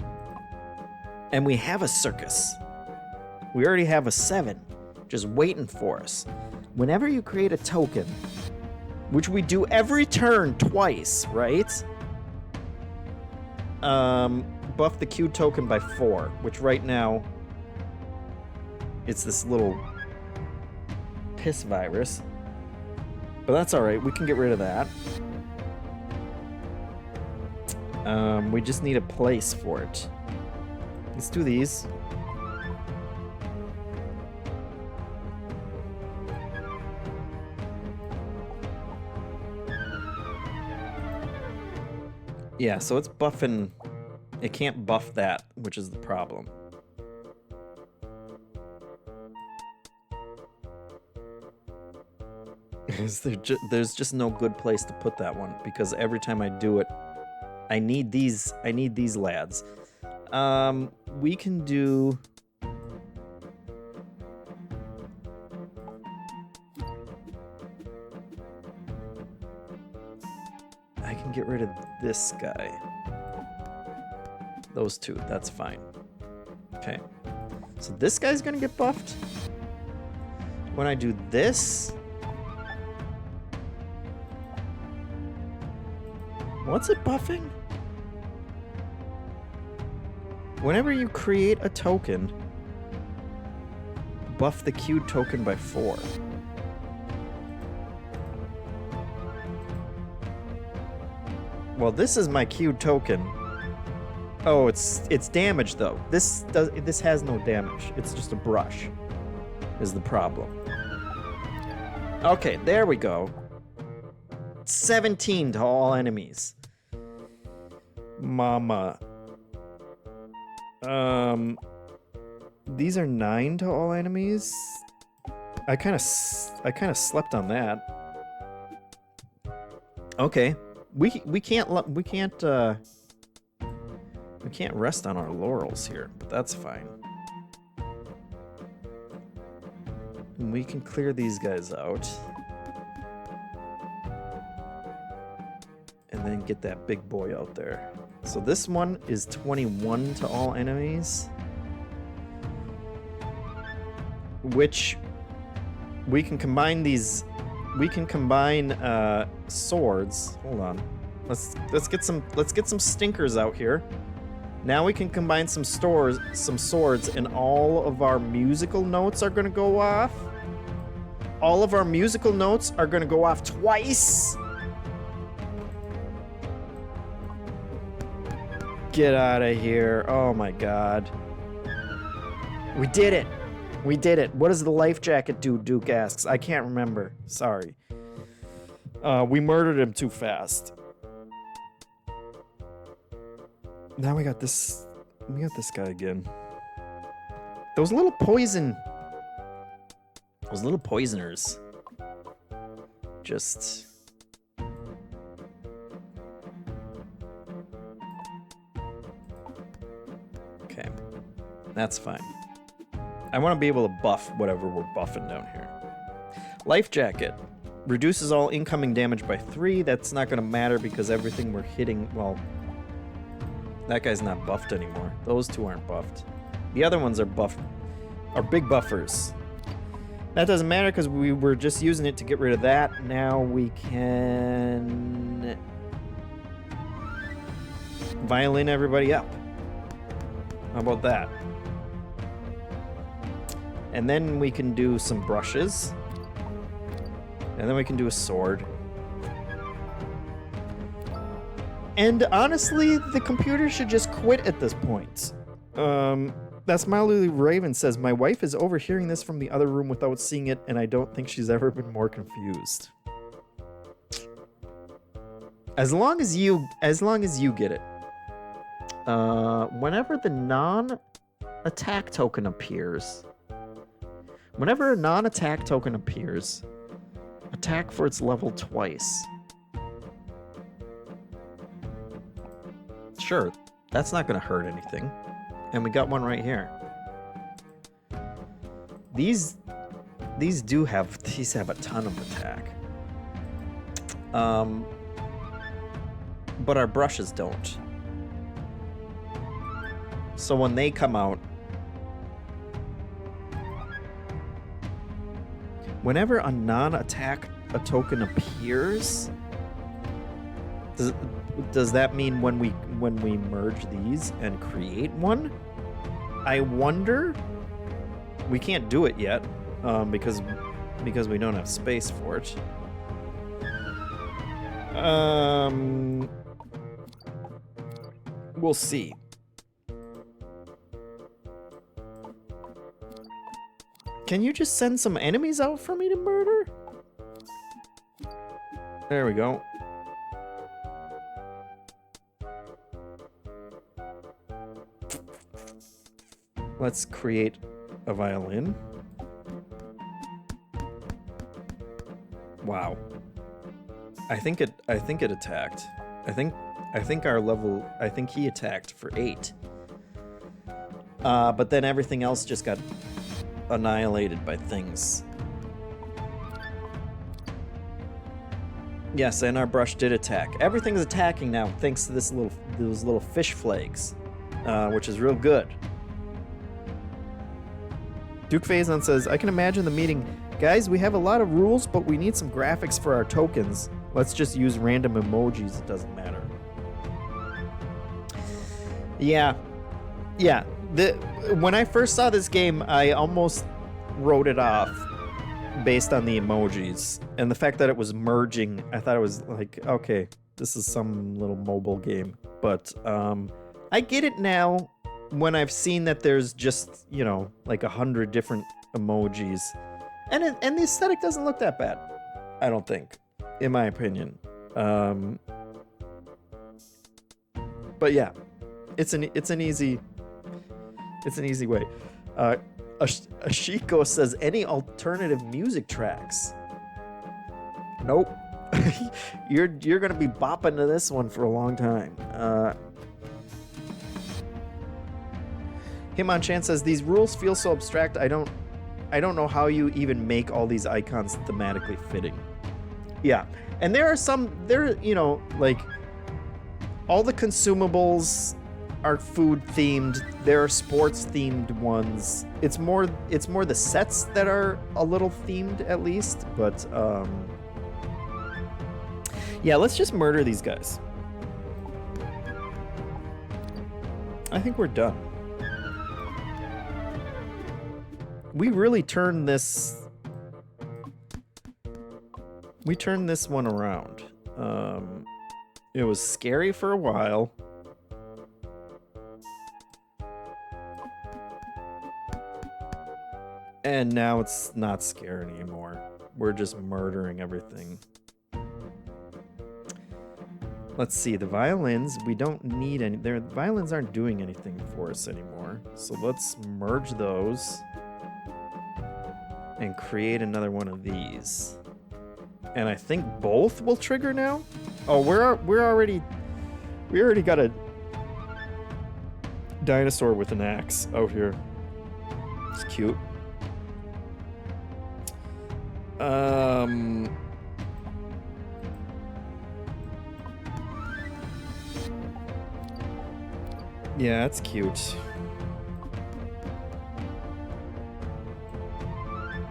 And we have a circus. We already have a 7, just waiting for us. Whenever you create a token, which we do every turn twice, right? Buff the queued token by 4, which right now, it's this little piss virus. But that's alright, we can get rid of that. We just need a place for it. Let's do these. Yeah, so it's buffing. It can't buff that, which is the problem. There's just no good place to put that one, because every time I do it, I need these lads. We can do... I can get rid of this guy. Those 2, that's fine. Okay. So this guy's gonna get buffed. When I do this... What's it buffing? Whenever you create a token, buff the queued token by 4. Well, this is my queued token. Oh, it's damaged though. This has no damage. It's just a brush. Is the problem. Okay, there we go. 17 to all enemies. Mama. These are 9 to all enemies. I kind of slept on that. Okay, we can't rest on our laurels here, but that's fine. And we can clear these guys out. And then get that big boy out there. So this one is 21 to all enemies. Which we can combine these. We can combine swords. Hold on. Let's get some stinkers out here. Now we can combine some swords, and all of our musical notes are gonna go off. All of our musical notes are gonna go off twice. Get out of here. Oh my god. We did it. We did it. What does the life jacket do, Duke asks. I can't remember. Sorry. We murdered him too fast. Now we got this. We got this guy again. Those little poisoners. Just... Okay. That's fine. I want to be able to buff whatever we're buffing down here. Life jacket. Reduces all incoming damage by 3. That's not going to matter because everything we're hitting... Well, that guy's not buffed anymore. Those 2 aren't buffed. The other ones are buffed. Are big buffers. That doesn't matter because we were just using it to get rid of that. Now we can... violin everybody up. How about that? And then we can do some brushes. And then we can do a sword. And honestly, the computer should just quit at this point. That's Mildly Raven says, my wife is overhearing this from the other room without seeing it, and I don't think she's ever been more confused. As long as you get it. Whenever the attack token appears. Whenever a non-attack token appears, attack for its level twice. Sure, that's not going to hurt anything. And we got one right here. These have a ton of attack. But our brushes don't. So when they come out, whenever a non-attack token appears, does that mean when we merge these and create one? I wonder. We can't do it yet because we don't have space for it. We'll see. Can you just send some enemies out for me to murder? There we go. Let's create a violin. Wow. I think it attacked. I think he attacked for 8. But then everything else just got annihilated by things. Yes, and our brush did attack. Everything's attacking now thanks to those little fish flakes, which is real good. Duke Faison says, I can imagine the meeting. Guys, we have a lot of rules, but we need some graphics for our tokens. Let's just use random emojis. It doesn't matter. Yeah. When I first saw this game, I almost wrote it off based on the emojis. And the fact that it was merging, I thought it was like, okay, this is some little mobile game. But I get it now when I've seen that there's just, like 100 different emojis. And the aesthetic doesn't look that bad, I don't think, in my opinion. But yeah, it's an easy way. Ashiko says, any alternative music tracks? Nope. You're gonna be bopping to this one for a long time. Himon-chan says, these rules feel so abstract, I don't know how you even make all these icons thematically fitting. Yeah, and there are like, all the consumables are food themed. There are sports themed ones. It's more the sets that are a little themed at least, but yeah, let's just murder these guys. I think we're done. We really turned this. We turned this one around. It was scary for a while. And now it's not scary anymore. We're just murdering everything. Let's see, the violins, we don't need any. The violins aren't doing anything for us anymore. So let's merge those and create another one of these. And I think both will trigger now. Oh, we already got a dinosaur with an axe out here. It's cute. Yeah, it's cute.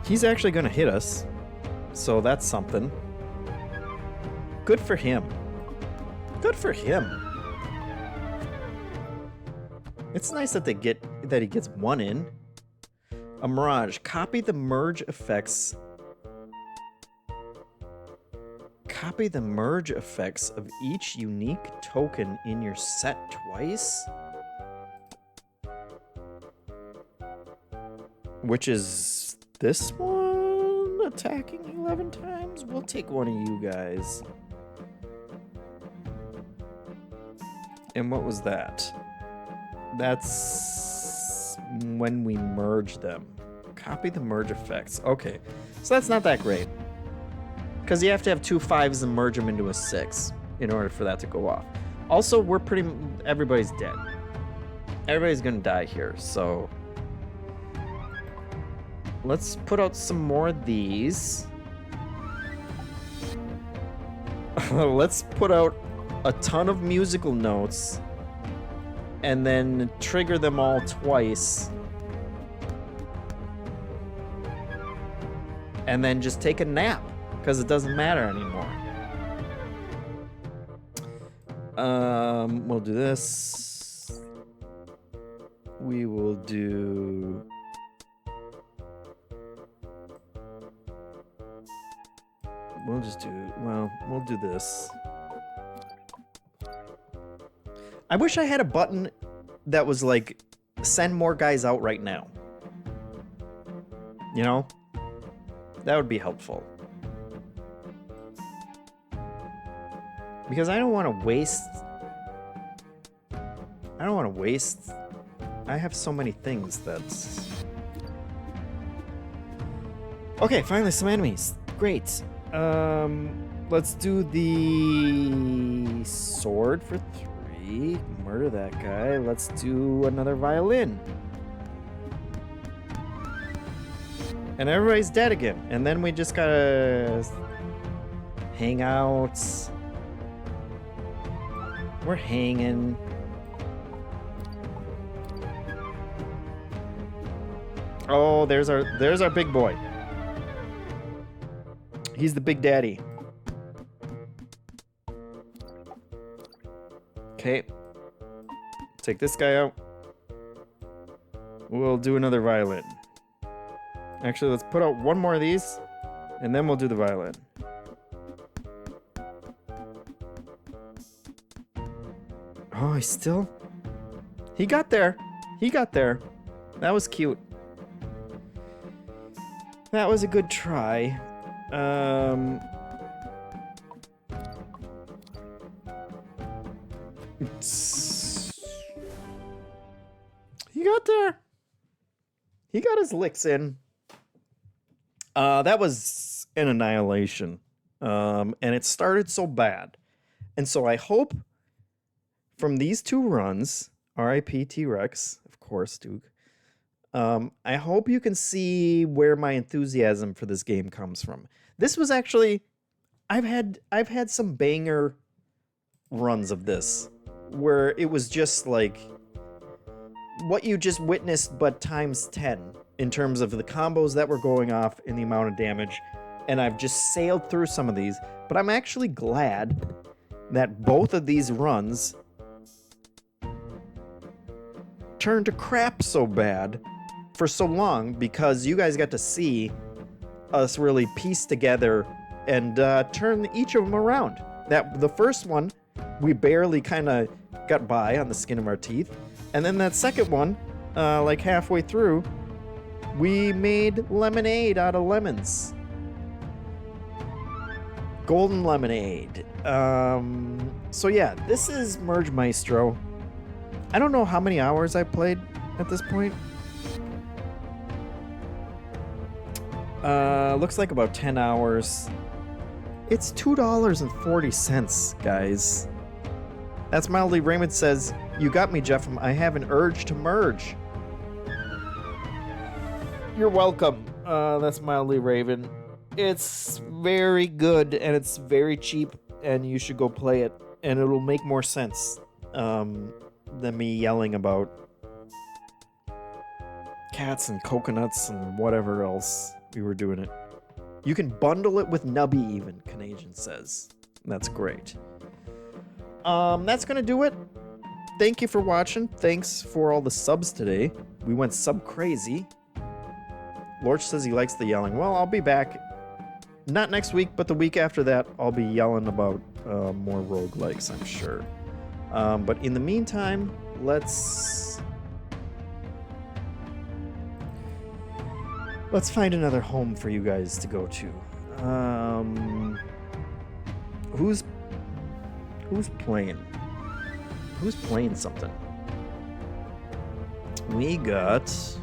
He's actually gonna hit us, so that's something. Good for him. Good for him. It's nice that he gets one in. A mirage. Copy the merge effects. Copy the merge effects of each unique token in your set twice. Which is this one attacking 11 times? We'll take one of you guys. And what was that? That's when we merge them. Copy the merge effects. Okay, so that's not that great. Because you have to have 2 5s and merge them into a 6 in order for that to go off. Also, everybody's dead. Everybody's gonna die here, so... Let's put out some more of these. Let's put out a ton of musical notes and then trigger them all twice. And then just take a nap, because it doesn't matter anymore. We'll do this. We will do... We'll do this. I wish I had a button that was like, send more guys out right now. You know? That would be helpful. Because I don't want to waste... I have so many things that's... Okay, finally some enemies. Great. Let's do the sword for 3. Murder that guy. Let's do another violin. And everybody's dead again. And then we just gotta hang out. We're hanging. Oh, there's our big boy. He's the big daddy. Okay. Take this guy out. We'll do another violin. Actually, let's put out one more of these, and then we'll do the violin. Oh, he got there. He got there. That was cute. That was a good try. He got there. He got his licks in. That was an annihilation. And it started so bad. And so I hope from these 2 runs, RIP T-Rex, of course, Duke. I hope you can see where my enthusiasm for this game comes from. This was actually, I've had some banger runs of this, where it was just like what you just witnessed, but times 10 in terms of the combos that were going off and the amount of damage. And I've just sailed through some of these, but I'm actually glad that both of these runs turned to crap so bad for so long, because you guys got to see us really piece together and turn each of them around. The first one, we barely kind of got by on the skin of our teeth. And then that second one, like halfway through, we made lemonade out of lemons. Golden lemonade. So yeah, this is Merge Maestro. I don't know how many hours I played at this point. Looks like about 10 hours. It's $2.40, guys. That's Mildly Raymond says, "You got me, JeffM. I have an urge to merge." You're welcome. That's Mildly Raven. It's very good and it's very cheap, and you should go play it, and it'll make more sense than me yelling about cats and coconuts and whatever else we were doing it. You can bundle it with Nubby even, Canadian says. That's great. That's gonna do it. Thank you for watching. Thanks for all the subs today. We went sub crazy. Lorch says he likes the yelling. Well, I'll be back. Not next week, but the week after that, I'll be yelling about more roguelikes, I'm sure. But in the meantime, let's find another home for you guys to go to. Who's playing? Who's playing something? We got...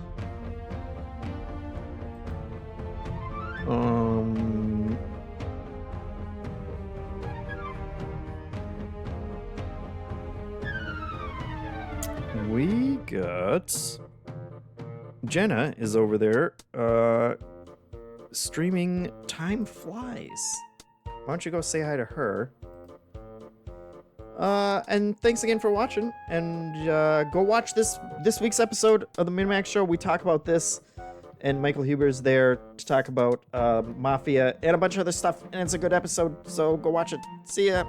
We got... Jenna is over there, streaming Time Flies. Why don't you go say hi to her? And thanks again for watching, and go watch this week's episode of the Minimax Show. We talk about this, and Michael Huber's there to talk about Mafia and a bunch of other stuff, and it's a good episode, so go watch it. See ya!